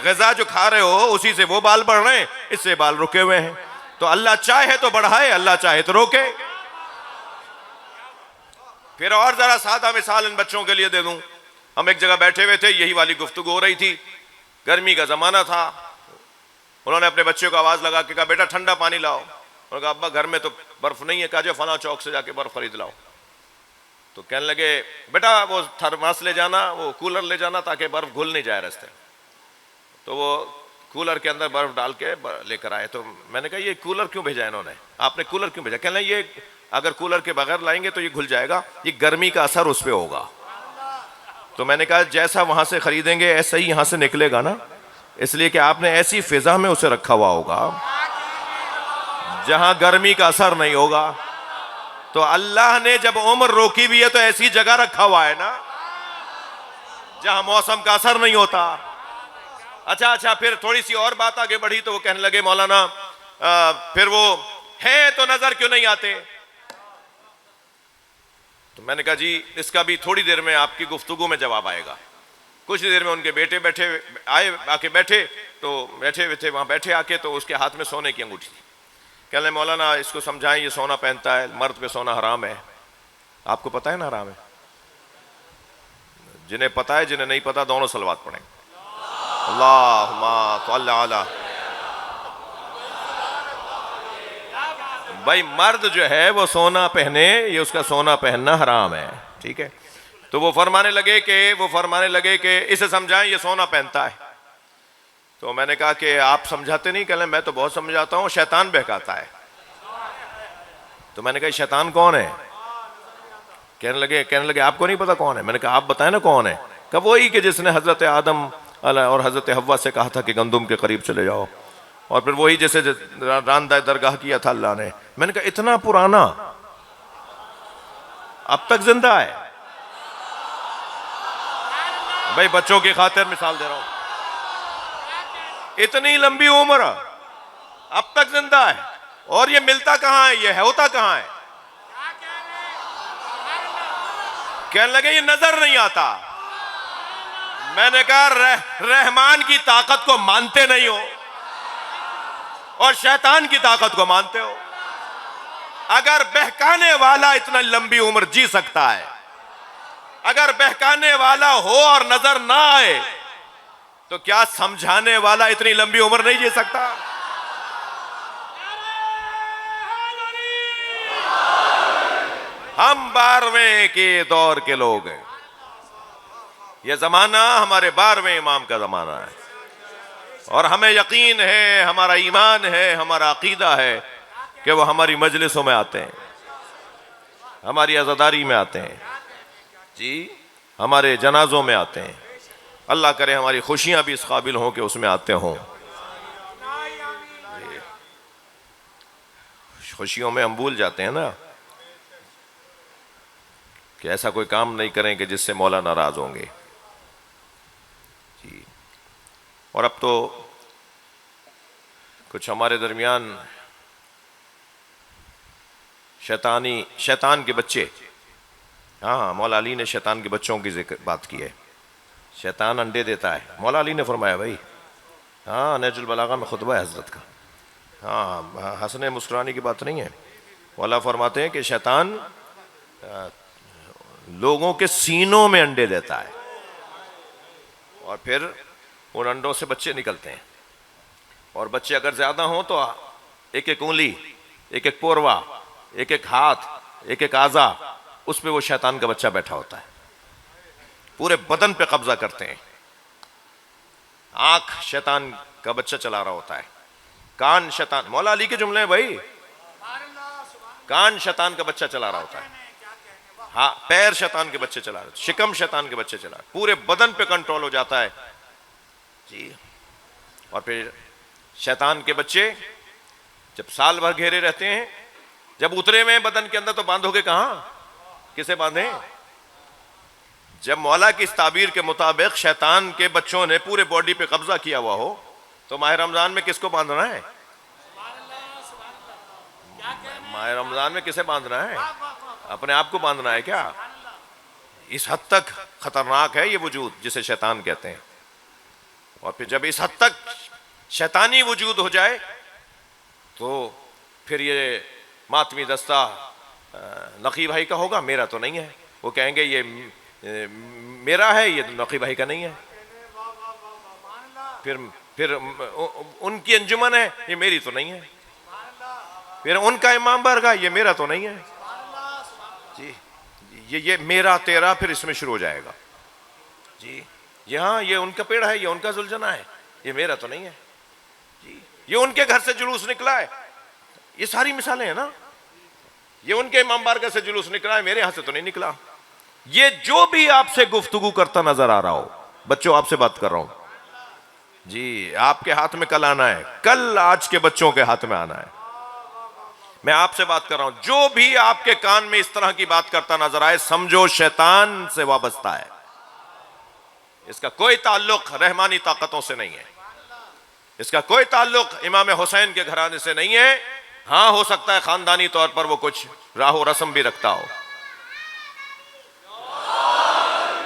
غذا جو کھا رہے ہو اسی سے وہ بال بڑھ رہے ہیں، اس سے بال رکے ہوئے ہیں. تو اللہ چاہے تو بڑھائے، اللہ چاہے تو روکے. پھر اور ذرا سادہ مثال ان بچوں کے لیے دے دوں. ہم ایک جگہ بیٹھے ہوئے تھے، یہی والی گفتگو ہو رہی تھی. گرمی کا زمانہ تھا. انہوں نے اپنے بچے کو آواز لگا کے کہا بیٹا ٹھنڈا پانی لاؤ. انہوں نے کہا ابا گھر میں تو برف نہیں ہے. کہا جو فلاں چوک سے جا کے برف خرید لاؤ. تو کہنے لگے بیٹا وہ تھرماس لے جانا، وہ کولر لے جانا تاکہ برف گھل نہیں جائے راستے. تو وہ کولر کے اندر برف ڈال کے لے کر آئے. تو میں نے کہا یہ کولر کیوں بھیجا انہوں نے, آپ نے کولر کیوں بھیجا؟ کہنے لگے یہ اگر کولر کے بغیر لائیں گے تو یہ گھل جائے گا, یہ گرمی کا اثر اس پہ ہوگا. تو میں نے کہا جیسا وہاں سے خریدیں گے ایسا ہی یہاں سے نکلے گا نا, اس لیے کہ آپ نے ایسی فضا میں اسے رکھا ہوا ہوگا جہاں گرمی کا اثر نہیں ہوگا. تو اللہ نے جب عمر روکی بھی ہے تو ایسی جگہ رکھا ہوا ہے نا جہاں موسم کا اثر نہیں ہوتا. اچھا پھر تھوڑی سی اور بات آگے بڑھی تو وہ کہنے لگے مولانا پھر وہ ہیں تو نظر کیوں نہیں آتے؟ تو میں نے کہا جی اس کا بھی تھوڑی دیر میں آپ کی گفتگو میں جواب آئے گا. کچھ دیر میں ان کے بیٹے آ کے بیٹھے تو بیٹھے ہوئے تھے وہاں, بیٹھے آ کے تو اس کے ہاتھ میں سونے کی انگوٹھی تھی. کہنے لگے مولانا اس کو سمجھائیں یہ سونا پہنتا ہے, مرد پہ سونا حرام ہے. آپ کو پتہ ہے نا حرام ہے؟ جنہیں پتہ ہے جنہیں نہیں پتہ دونوں صلوات پڑھیں. اللہم صل علی. بھائی مرد جو ہے وہ سونا پہنے, یہ اس کا سونا پہننا حرام ہے, ٹھیک ہے. تو وہ فرمانے لگے کہ اسے سمجھائیں یہ سونا پہنتا ہے. تو میں نے کہا کہ آپ سمجھاتے نہیں؟ کہنے میں تو بہت سمجھاتا ہوں, شیطان بہکاتا ہے. تو میں نے کہا شیطان کون ہے؟ کہنے لگے آپ کو نہیں پتا کون ہے؟ میں نے کہا آپ بتائیں نا کون ہے. کہ وہی کہ جس نے حضرت آدم اور حضرت حوا سے کہا تھا کہ گندم کے قریب چلے جاؤ, اور پھر وہی جیسے راندہ درگاہ کیا تھا اللہ نے. میں نے کہا اتنا پرانا اب تک زندہ ہے. بھائی بچوں کی خاطر مثال دے رہا ہوں, اتنی لمبی عمر اب تک زندہ ہے. اور یہ ملتا کہاں ہے, یہ ہوتا کہاں ہے؟ کہنے لگے یہ نظر نہیں آتا. میں نے کہا رحمان کی طاقت کو مانتے نہیں ہو اور شیطان کی طاقت کو مانتے ہو. اگر بہکانے والا اتنا لمبی عمر جی سکتا ہے, اگر بہکانے والا ہو اور نظر نہ آئے, تو کیا سمجھانے والا اتنی لمبی عمر نہیں جی سکتا؟ ہم 12ویں کے دور کے لوگ ہیں. یہ زمانہ ہمارے 12ویں امام کا زمانہ ہے, اور ہمیں یقین ہے, ہمارا ایمان ہے, ہمارا عقیدہ ہے کہ وہ ہماری مجلسوں میں آتے ہیں, ہماری عزاداری میں آتے ہیں, جی ہمارے جنازوں میں آتے ہیں. اللہ کرے ہماری خوشیاں بھی اس قابل ہوں کہ اس میں آتے ہوں. خوشیوں میں ہم بھول جاتے ہیں نا کہ ایسا کوئی کام نہیں کریں کہ جس سے مولا ناراض ہوں گے. جی اور اب تو کچھ ہمارے درمیان شیطان کے بچے, ہاں مولا علی نے شیطان کے بچوں کی بات کی ہے. شیطان انڈے دیتا ہے, مولا علی نے فرمایا بھائی, ہاں نہج البلاغہ میں خطبہ ہے حضرت کا, ہاں ہنسنے مسکرانے کی بات نہیں ہے. مولا فرماتے ہیں کہ شیطان لوگوں کے سینوں میں انڈے دیتا ہے, اور پھر ان انڈوں سے بچے نکلتے ہیں, اور بچے اگر زیادہ ہوں تو ایک ایک انگلی, ایک ایک پوروا, ایک ایک ہاتھ, ایک ایک اعضا, اس پہ وہ شیطان کا بچہ بیٹھا ہوتا ہے. پورے بدن پہ قبضہ کرتے ہیں. آنکھ شیطان کا بچہ چلا رہا ہوتا ہے, کان شیطان, مولا علی کے جملے ہیں بھائی, کان شیطان کا بچہ چلا رہا ہوتا ہے, ہاں پیر شیطان کے بچے چلا رہے, شکم شیطان کے بچے چلا رہے, پورے بدن پہ کنٹرول ہو جاتا ہے. جی اور پھر شیطان کے بچے جب سال بھر گھیرے رہتے ہیں, جب اترے ہوئے بدن کے اندر تو باندھو گے کہاں, کسے باندھیں؟ جب مولا کی اس تعبیر کے مطابق شیطان کے بچوں نے پورے باڈی پہ قبضہ کیا ہوا ہو, تو ماہ رمضان میں کس کو باندھنا ہے؟ ماہ رمضان میں کسے باندھنا ہے؟ اپنے آپ کو باندھنا ہے کیا؟ اس حد تک خطرناک ہے یہ وجود جسے شیطان کہتے ہیں. اور پھر جب اس حد تک شیطانی وجود ہو جائے تو پھر یہ ماتمی دستہ نقی بھائی کا ہوگا, میرا تو نہیں ہے. وہ کہیں گے یہ میرا ہے, یہ نقی بھائی کا نہیں ہے. پھر ان کی انجمن ہے, یہ میری تو نہیں ہے. پھر ان کا امام بارگاہ, یہ میرا تو نہیں ہے. جی یہ میرا تیرا پھر اس میں شروع ہو جائے گا. جی یہاں یہ ان کا پیڑ ہے, یہ ان کا زلجنا ہے, یہ میرا تو نہیں ہے. یہ ان کے گھر سے جلوس نکلا ہے. یہ ساری مثالیں ہیں نا. یہ ان کے امام بارگاہ سے جلوس نکلا ہے, میرے یہاں سے تو نہیں نکلا. یہ جو بھی آپ سے گفتگو کرتا نظر آ رہا ہو, بچوں آپ سے بات کر رہا ہوں جی, آپ کے ہاتھ میں کل آنا ہے, کل آج کے بچوں کے ہاتھ میں آنا ہے. میں آپ سے بات کر رہا ہوں, جو بھی آپ کے کان میں اس طرح کی بات کرتا نظر آئے سمجھو شیطان سے وابستہ ہے. اس کا کوئی تعلق رحمانی طاقتوں سے نہیں ہے, اس کا کوئی تعلق امام حسین کے گھرانے سے نہیں ہے. ہاں ہو سکتا ہے خاندانی طور پر وہ کچھ راہ و رسم بھی رکھتا ہو.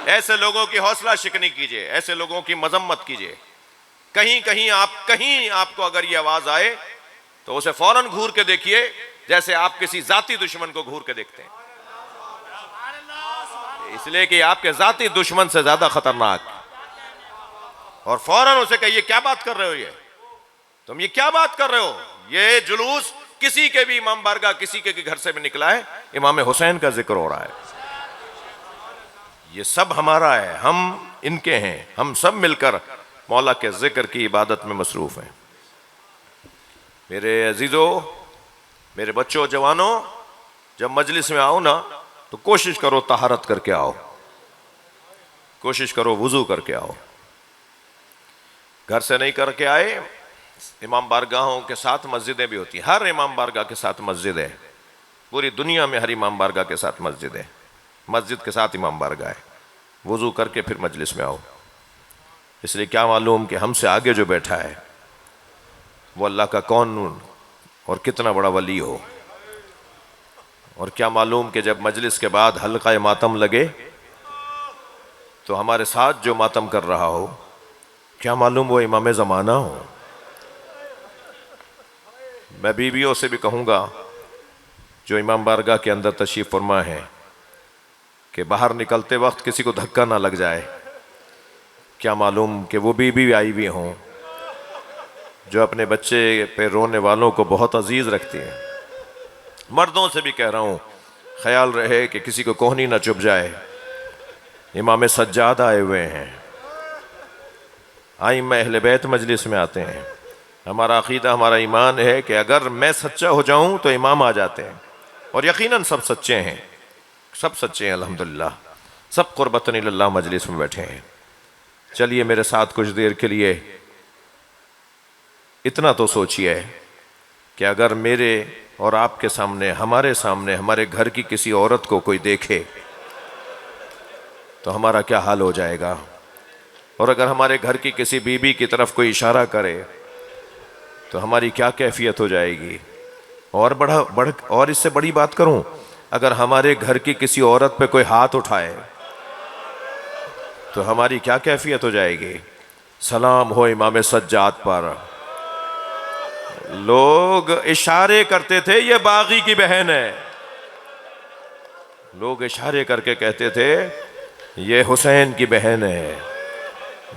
ایسے لوگوں کی حوصلہ شکنی کیجئے, ایسے لوگوں کی مذمت کیجئے. کہیں آپ کو اگر یہ آواز آئے تو اسے فوراً گھور کے دیکھیے جیسے آپ کسی ذاتی دشمن کو گھور کے دیکھتے ہیں, اس لیے کہ آپ کے ذاتی دشمن سے زیادہ خطرناک. اور فوراً اسے کہیے کیا بات کر رہے ہو, یہ تم یہ کیا بات کر رہے ہو, یہ جلوس کسی کے بھی امام بارگاہ کسی کے گھر سے بھی نکلا ہے, امام حسین کا ذکر ہو رہا ہے. یہ سب ہمارا ہے, ہم ان کے ہیں, ہم سب مل کر مولا کے ذکر کی عبادت میں مصروف ہیں. میرے عزیزو, میرے بچوں جوانوں, جب مجلس میں آؤ نا تو کوشش کرو طہارت کر کے آؤ, کوشش کرو وضو کر کے آؤ. گھر سے نہیں کر کے آئے, امام بارگاہوں کے ساتھ مسجدیں بھی ہوتی ہیں, ہر امام بارگاہ کے ساتھ مسجد ہے, پوری دنیا میں ہر امام بارگاہ کے ساتھ مسجد ہے, مسجد کے ساتھ امام بارگاہ ہے. وضو کر کے پھر مجلس میں آؤ. اس لیے کیا معلوم کہ ہم سے آگے جو بیٹھا ہے وہ اللہ کا کون اور کتنا بڑا ولی ہو, اور کیا معلوم کہ جب مجلس کے بعد حلقہ ماتم لگے تو ہمارے ساتھ جو ماتم کر رہا ہو, کیا معلوم وہ امام زمانہ ہو. میں بیویوں سے بھی کہوں گا جو امام بارگاہ کے اندر تشریف فرما ہے کہ باہر نکلتے وقت کسی کو دھکا نہ لگ جائے. کیا معلوم کہ وہ بیوی آئی بھی ہوں جو اپنے بچے پہ رونے والوں کو بہت عزیز رکھتی ہیں. مردوں سے بھی کہہ رہا ہوں, خیال رہے کہ کسی کو کوہنی نہ چبھ جائے. امام سجاد آئے ہوئے ہیں, ائمہ اہل بیت مجلس میں آتے ہیں. ہمارا عقیدہ, ہمارا ایمان ہے کہ اگر میں سچا ہو جاؤں تو امام آ جاتے ہیں, اور یقیناً سب سچے ہیں, سب سچے ہیں الحمدللہ, سب قربتاً اللہ مجلس میں بیٹھے ہیں. چلیے میرے ساتھ کچھ دیر کے لیے اتنا تو سوچئے کہ اگر میرے اور آپ کے سامنے, ہمارے گھر کی کسی عورت کو کوئی دیکھے تو ہمارا کیا حال ہو جائے گا, اور اگر ہمارے گھر کی کسی بیوی کی طرف کوئی اشارہ کرے تو ہماری کیا کیفیت ہو جائے گی. اور اس سے بڑی بات کروں, اگر ہمارے گھر کی کسی عورت پہ کوئی ہاتھ اٹھائے تو ہماری کیا کیفیت ہو جائے گی. سلام ہو امام سجاد پر. لوگ اشارے کرتے تھے یہ باغی کی بہن ہے, لوگ اشارے کر کے کہتے تھے یہ حسین کی بہن ہے.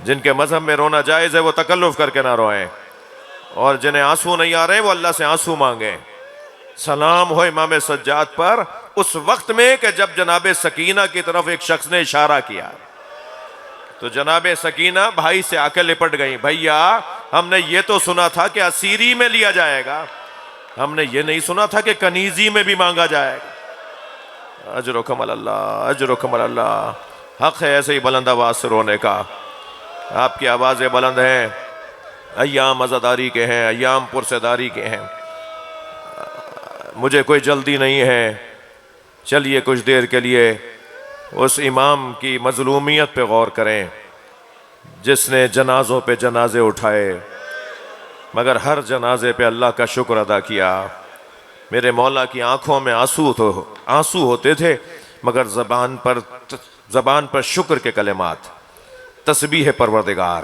جن کے مذہب میں رونا جائز ہے وہ تکلف کر کے نہ روئیں, اور جنہیں آنسو نہیں آ رہے وہ اللہ سے آنسو مانگیں. سلام ہو امام سجاد پر اس وقت میں کہ جب جناب سکینہ کی طرف ایک شخص نے اشارہ کیا تو جناب سکینہ بھائی سے آ کے لپٹ گئی, بھیا ہم نے یہ تو سنا تھا کہ اسیری میں لیا جائے گا, ہم نے یہ نہیں سنا تھا کہ کنیزی میں بھی مانگا جائے گا. اجرکم اللہ, اجرکم اللہ. حق ہے ایسے ہی بلند آواز سے رونے کا. آپ کی آوازیں بلند ہیں, ایام عزاداری کے ہیں, ایام پرسیداری کے ہیں. مجھے کوئی جلدی نہیں ہے, چلیے کچھ دیر کے لیے اس امام کی مظلومیت پہ غور کریں جس نے جنازوں پہ جنازے اٹھائے مگر ہر جنازے پہ اللہ کا شکر ادا کیا. میرے مولا کی آنکھوں میں آنسو ہوتے تھے مگر زبان پر شکر کے کلمات, تسبیح پروردگار.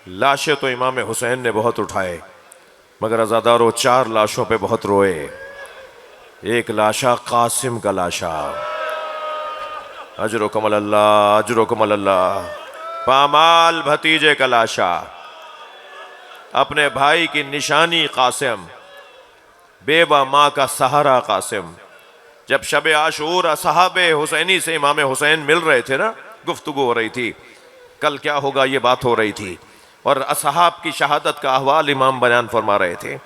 لاشیں تو امام حسین نے بہت اٹھائے مگر عزاداروں 4 لاشوں پہ بہت روئے. ایک لاشا قاسم کا لاشا, اجرکم اللہ, اجرکم اللہ. پامال بھتیجے کا لاشا, اپنے بھائی کی نشانی قاسم, بیوہ ماں کا سہارا قاسم. جب شب عاشور اصحاب حسینی سے امام حسین مل رہے تھے نا, گفتگو ہو رہی تھی, کل کیا ہوگا یہ بات ہو رہی تھی, اور اصحاب کی شہادت کا احوال امام بیان فرما رہے تھے۔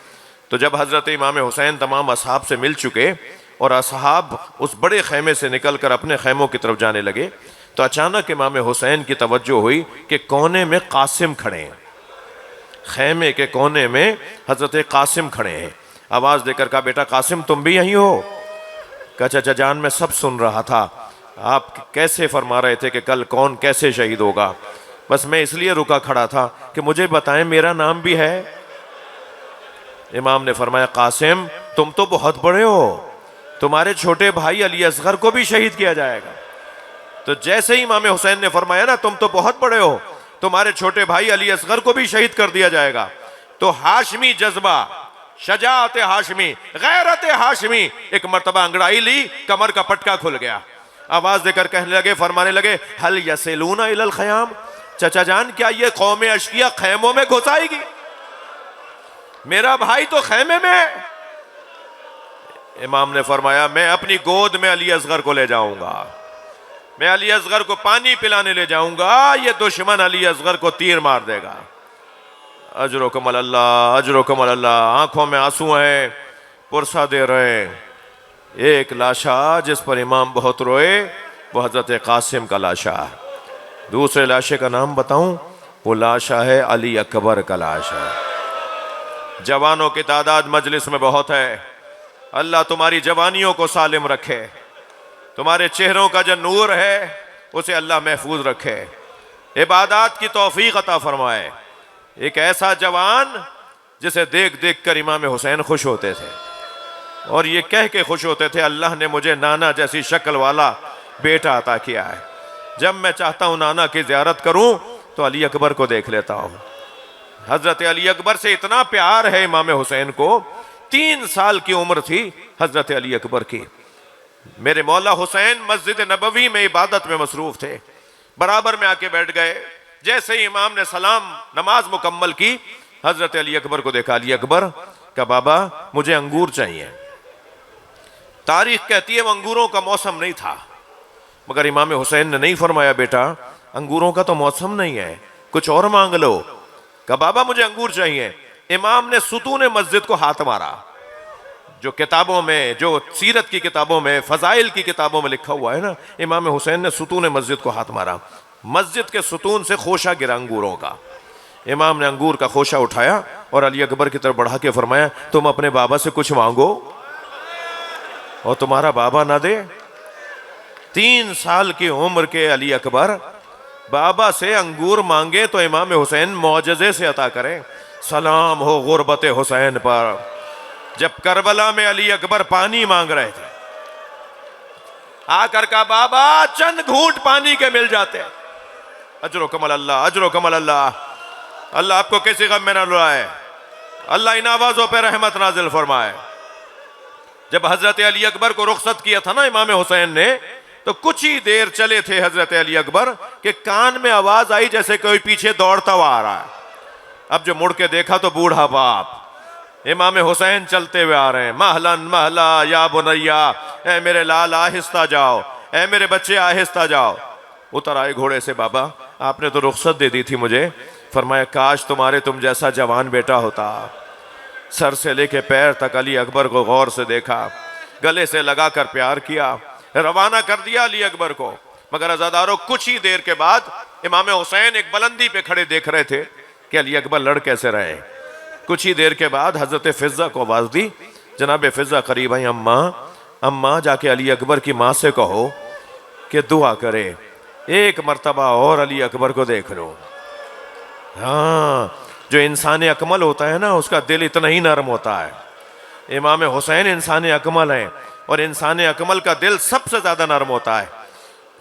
تو جب حضرت امام حسین تمام اصحاب سے مل چکے اور اصحاب اس بڑے خیمے سے نکل کر اپنے خیموں کی طرف جانے لگے تو اچانک امام حسین کی توجہ ہوئی کہ کونے میں قاسم کھڑے ہیں، خیمے کے کونے میں حضرت قاسم کھڑے ہیں۔ آواز دے کر کہا بیٹا قاسم تم بھی یہیں ہو؟ کہا چچا جان میں سب سن رہا تھا، آپ کیسے فرما رہے تھے کہ کل کون کیسے شہید ہوگا، بس میں اس لیے رکا کھڑا تھا کہ مجھے بتائیں میرا نام بھی ہے۔ امام نے فرمایا قاسم تم تو بہت بڑے ہو، تمہارے چھوٹے بھائی علی اصغر کو بھی شہید کیا جائے گا۔ تو جیسے ہی امام حسین نے فرمایا نا تم تو بہت بڑے ہو، تمہارے چھوٹے بھائی علی اصغر کو بھی شہید کر دیا جائے گا، تو ہاشمی جذبہ، شجاعت ہاشمی، غیرت ہاشمی ایک مرتبہ انگڑائی لی، کمر کا پٹکا کھل گیا۔ آواز دے کر کہنے لگے، فرمانے لگے ہل یسلون الی الخیام، چچا جان کیا یہ قوم اشقیاء خیموں میں گھس آئے گی؟ میرا بھائی تو خیمے میں ہے۔ امام نے فرمایا میں اپنی گود میں علی اصغر کو لے جاؤں گا، میں علی اصغر کو پانی پلانے لے جاؤں گا، یہ دشمن علی اصغر کو تیر مار دے گا۔ اجرکم اللہ، اجرکم اللہ۔ آنکھوں میں آنسو ہیں، پرسہ دے رہے۔ ایک لاشا جس پر امام بہت روئے وہ حضرت قاسم کا لاشا ہے۔ دوسرے لاشے کا نام بتاؤں، وہ لاشا ہے علی اکبر کا لاشا ہے۔ جوانوں کی تعداد مجلس میں بہت ہے، اللہ تمہاری جوانیوں کو سالم رکھے، تمہارے چہروں کا جو نور ہے اسے اللہ محفوظ رکھے، عبادات کی توفیق عطا فرمائے۔ ایک ایسا جوان جسے دیکھ دیکھ کر امام حسین خوش ہوتے تھے اور یہ کہہ کے خوش ہوتے تھے اللہ نے مجھے نانا جیسی شکل والا بیٹا عطا کیا ہے، جب میں چاہتا ہوں نانا کی زیارت کروں تو علی اکبر کو دیکھ لیتا ہوں۔ حضرت علی اکبر سے اتنا پیار ہے امام حسین کو، 3 سال کی عمر تھی حضرت علی اکبر کی، میرے مولا حسین مسجد نبوی میں عبادت میں مصروف تھے، برابر میں آ کے بیٹھ گئے۔ جیسے ہی امام نے سلام نماز مکمل کی حضرت علی اکبر کو دیکھا، علی اکبر کہا بابا مجھے انگور چاہیے۔ تاریخ کہتی ہے وہ انگوروں کا موسم نہیں تھا، مگر امام حسین نے نہیں فرمایا بیٹا انگوروں کا تو موسم نہیں ہے، کچھ اور مانگ لو۔ کہا بابا مجھے انگور چاہیے۔ امام نے ستون مسجد کو ہاتھ مارا، جو کتابوں میں، جو سیرت کی کتابوں میں، فضائل کی کتابوں میں لکھا ہوا ہے نا، امام حسین نے ستون مسجد کو ہاتھ مارا، مسجد کے ستون سے خوشہ گرا انگوروں کا۔ امام نے انگور کا خوشہ اٹھایا اور علی اکبر کی طرف بڑھا کے فرمایا تم اپنے بابا سے کچھ مانگو اور تمہارا بابا نہ دے۔ 3 سال کی عمر کے علی اکبر بابا سے انگور مانگے تو امام حسین معجزے سے عطا کرے۔ سلام ہو غربت حسین پر۔ جب کربلا میں علی اکبر پانی مانگ رہے تھے، آ کر کہا بابا چند گھونٹ پانی کے مل جاتے۔ اجرکم اللہ، اجرکم اللہ۔ اللہ آپ کو کسی غم میں نہ لائے، اللہ ان آوازوں پہ رحمت نازل فرمائے۔ جب حضرت علی اکبر کو رخصت کیا تھا نا امام حسین نے، تو کچھ ہی دیر چلے تھے حضرت علی اکبر کہ کان میں آواز آئی جیسے کوئی پیچھے دوڑتا ہوا آ رہا ہے۔ اب جو مڑ کے دیکھا تو بوڑھا باپ امام حسین چلتے ہوئے آ رہے ہیں، مہلن مہلا یا بنیا، اے میرے لال آہستہ جاؤ، اے میرے بچے آہستہ جاؤ۔ اتر آئے گھوڑے سے، بابا آپ نے تو رخصت دے دی تھی مجھے۔ فرمایا کاش تم جیسا جوان بیٹا ہوتا۔ سر سے لے کے پیر تک علی اکبر کو غور سے دیکھا، گلے سے لگا کر پیار کیا، روانہ کر دیا علی اکبر کو۔ مگر عزادارو کچھ ہی دیر کے بعد امام حسین ایک بلندی پہ کھڑے دیکھ رہے تھے کہ علی اکبر لڑ کیسے رہے۔ کچھ ہی دیر کے بعد حضرت فضہ کو آواز دی، جناب فضہ قریب آئی، اماں جا کے علی اکبر کی ماں سے کہو کہ دعا کرے، ایک مرتبہ اور علی اکبر کو دیکھ لو۔ ہاں جو انسان اکمل ہوتا ہے نا اس کا دل اتنا ہی نرم ہوتا ہے۔ امام حسین انسان اکمل ہیں اور انسان اکمل کا دل سب سے زیادہ نرم ہوتا ہے۔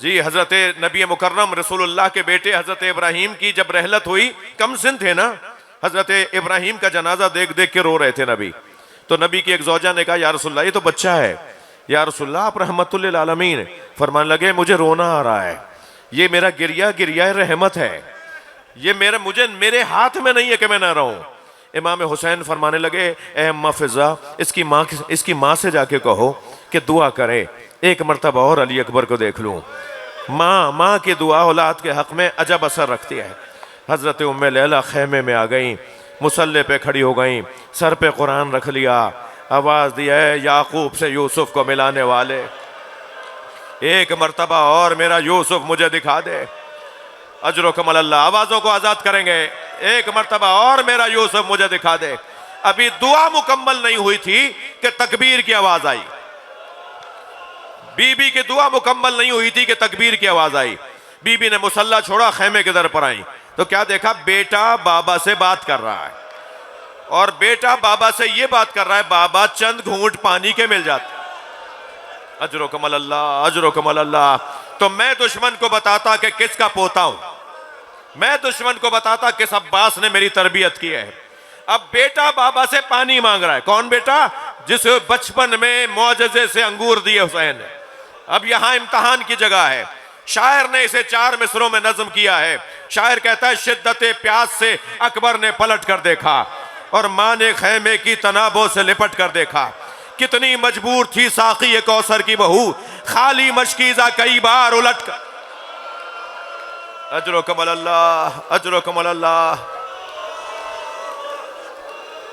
جی حضرت نبی مکرم رسول اللہ کے بیٹے حضرت ابراہیم کی جب رحلت ہوئی، کم سن تھے نا، حضرت ابراہیم کا جنازہ دیکھ دیکھ کے رو رہے تھے نبی۔ تو نبی کی ایک زوجہ نے کہا یا رسول اللہ یہ تو بچہ ہے، یا رسول اللہ آپ رحمت للعالمین۔ فرمانے لگے مجھے رونا آ رہا ہے، یہ میرا گریہ رحمت ہے، یہ میرے ہاتھ میں نہیں ہے کہ میں نہ رہوں۔ امام حسین فرمانے لگے اے اماں فضہ اس کی ماں سے جا کے کہو کہ دعا کرے، ایک مرتبہ اور علی اکبر کو دیکھ لوں۔ ماں کی دعا اولاد کے حق میں عجب اثر رکھتی ہے۔ حضرت ام لیلہ خیمے میں آ گئیں، مصلی پہ کھڑی ہو گئیں، سر پہ قرآن رکھ لیا، آواز دی اے یعقوب سے یوسف کو ملانے والے، ایک مرتبہ اور میرا یوسف مجھے دکھا دے۔ اجرکم اللہ، آوازوں کو آزاد کریں گے، ایک مرتبہ اور میرا یوسف مجھے دکھا دے۔ ابھی دعا مکمل نہیں ہوئی تھی کہ تکبیر کی آواز آئی، بی بی کی دعا مکمل نہیں ہوئی تھی کہ تکبیر کی آواز آئی۔ بی بی نے مصلی چھوڑا، خیمے کے در پر آئیں تو کیا دیکھا؟ بیٹا بابا سے بات کر رہا ہے، اور بیٹا بابا سے یہ بات کر رہا ہے، بابا چند گھونٹ پانی کے مل جاتے۔ اجرکم اللہ، اجرکم اللہ۔ تو میں دشمن کو بتاتا کہ کس کا پوتا ہوں، میں دشمن کو بتاتا کس عباس نے میری تربیت کی ہے۔ اب بیٹا بابا سے پانی مانگ رہا ہے، کون بیٹا؟ جسے بچپن میں معجزے سے انگور دیے حسین نے۔ اب یہاں امتحان کی جگہ ہے۔ شاعر نے اسے 4 مصروں میں نظم کیا ہے۔ شاعر کہتا ہے شدت پیاس سے اکبر نے پلٹ کر دیکھا، اور ماں نے خیمے کی تنابوں سے لپٹ کر دیکھا، کتنی مجبور تھی ساقی کوثر کی بہو، خالی مشکیزہ کئی بار الٹ کر۔ اجرکم اللہ، اجرکم اللہ۔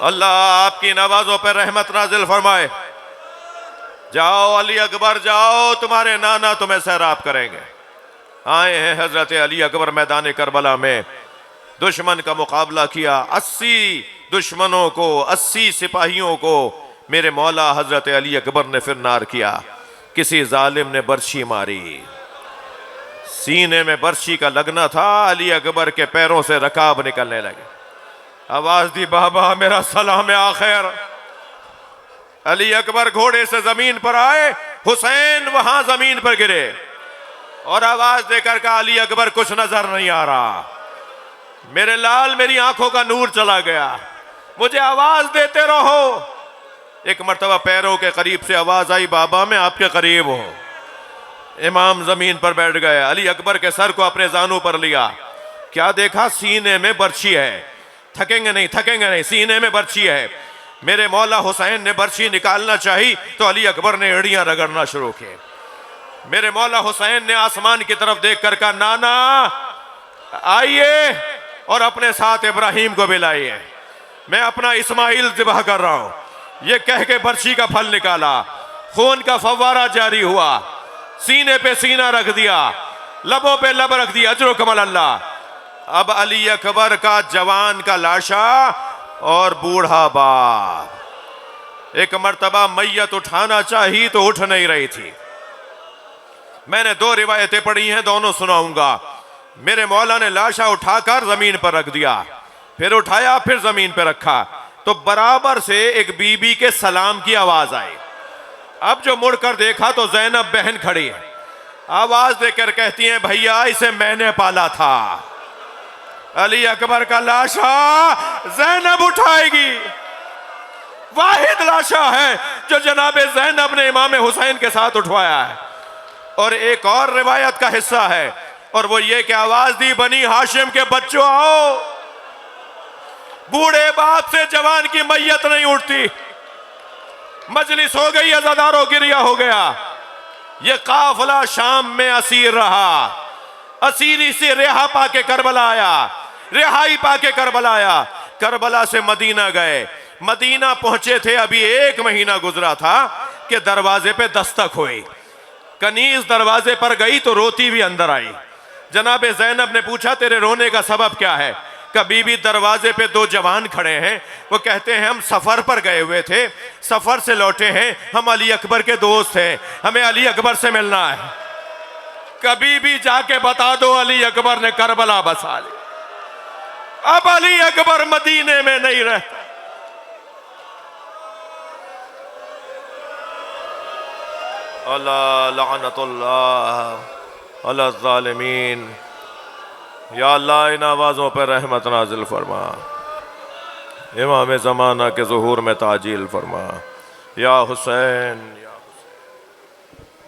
اللہ آپ کی نوازوں پہ رحمت نازل فرمائے۔ جاؤ علی اکبر جاؤ، تمہارے نانا تمہیں سیراب کریں گے۔ آئے ہیں حضرت علی اکبر میدان کربلا میں، دشمن کا مقابلہ کیا، 80 دشمنوں کو، 80 سپاہیوں کو میرے مولا حضرت علی اکبر نے پھر نار کیا۔ کسی ظالم نے برچھی ماری، سینے میں برچھی کا لگنا تھا، علی اکبر کے پیروں سے رکاب نکلنے لگے۔ آواز دی بابا میرا سلام آخر۔ علی اکبر گھوڑے سے زمین پر آئے، حسین وہاں زمین پر گرے، اور آواز دے کر کہا علی اکبر کچھ نظر نہیں آ رہا، میرے لال میری آنکھوں کا نور چلا گیا، مجھے آواز دیتے رہو۔ ایک مرتبہ پیروں کے قریب سے آواز آئی، بابا میں آپ کے قریب ہوں۔ امام زمین پر بیٹھ گئے، علی اکبر کے سر کو اپنے زانوں پر لیا، کیا دیکھا؟ سینے میں برچھی ہے، تھکیں گے نہیں، تھکیں گے نہیں، سینے میں برچھی ہے۔ میرے مولا حسین نے برچھی نکالنا چاہی تو علی اکبر نے ایڑیاں رگڑنا شروع کی۔ میرے مولا حسین نے آسمان کی طرف دیکھ کر کہا نانا آئیے اور اپنے ساتھ ابراہیم کو بھی لائیے، میں اپنا اسماعیل ذبح کر رہا ہوں۔ یہ کہہ کے برچھی کا پھل نکالا، خون کا فوارہ جاری ہوا، سینے پہ سینہ رکھ دیا، لبوں پہ لب رکھ دیا۔ اجرکم اللہ۔ اب علی اکبر کا جوان کا لاشا اور بوڑھا باپ، ایک مرتبہ میت اٹھانا چاہی تو اٹھ نہیں رہی تھی۔ میں نے 2 روایتیں پڑھی ہیں، دونوں سناؤں گا۔ میرے مولا نے لاشا اٹھا کر زمین پر رکھ دیا، پھر اٹھایا، پھر زمین پہ رکھا، تو برابر سے ایک بی بی کے سلام کی آواز آئی۔ اب جو مڑ کر دیکھا تو زینب بہن کھڑی ہے، آواز دے کر کہتی ہیں بھیا اسے میں نے پالا تھا۔ علی اکبر کا لاشا زینب اٹھائے گی، واحد لاشا ہے جو جناب زینب نے امام حسین کے ساتھ اٹھوایا ہے۔ اور ایک اور روایت کا حصہ ہے، اور وہ یہ کہ آواز دی بنی ہاشم کے بچوں آؤ، بوڑھے باپ سے جوان کی میت نہیں اٹھتی۔ مجلس ہو گئی، عزاداروں گریہ ہو گیا۔ یہ قافلہ شام میں اسیر رہا، اسیری سے رہا پا کے کربلا آیا، رہائی پا کے کربلا آیا۔ کربلا سے مدینہ گئے، مدینہ پہنچے تھے، ابھی 1 مہینہ گزرا تھا کہ دروازے پہ دستک ہوئی۔ کنیز دروازے پر گئی تو روتی بھی اندر آئی۔ جناب زینب نے پوچھا تیرے رونے کا سبب کیا ہے؟ کہ بی بی دروازے پہ 2 جوان کھڑے ہیں، وہ کہتے ہیں ہم سفر پر گئے ہوئے تھے، سفر سے لوٹے ہیں، ہم علی اکبر کے دوست ہیں، ہمیں علی اکبر سے ملنا ہے۔ کبھی بھی جا کے بتا دو علی اکبر نے کربلا بسا لی، اب علی اکبر مدینے میں نہیں رہتا۔ اللہ لعنت اللہ علی الظالمین۔ یا اللہ ان آوازوں پر رحمت نازل فرما، امام زمانہ کے ظہور میں تعجیل فرما۔ یا حسین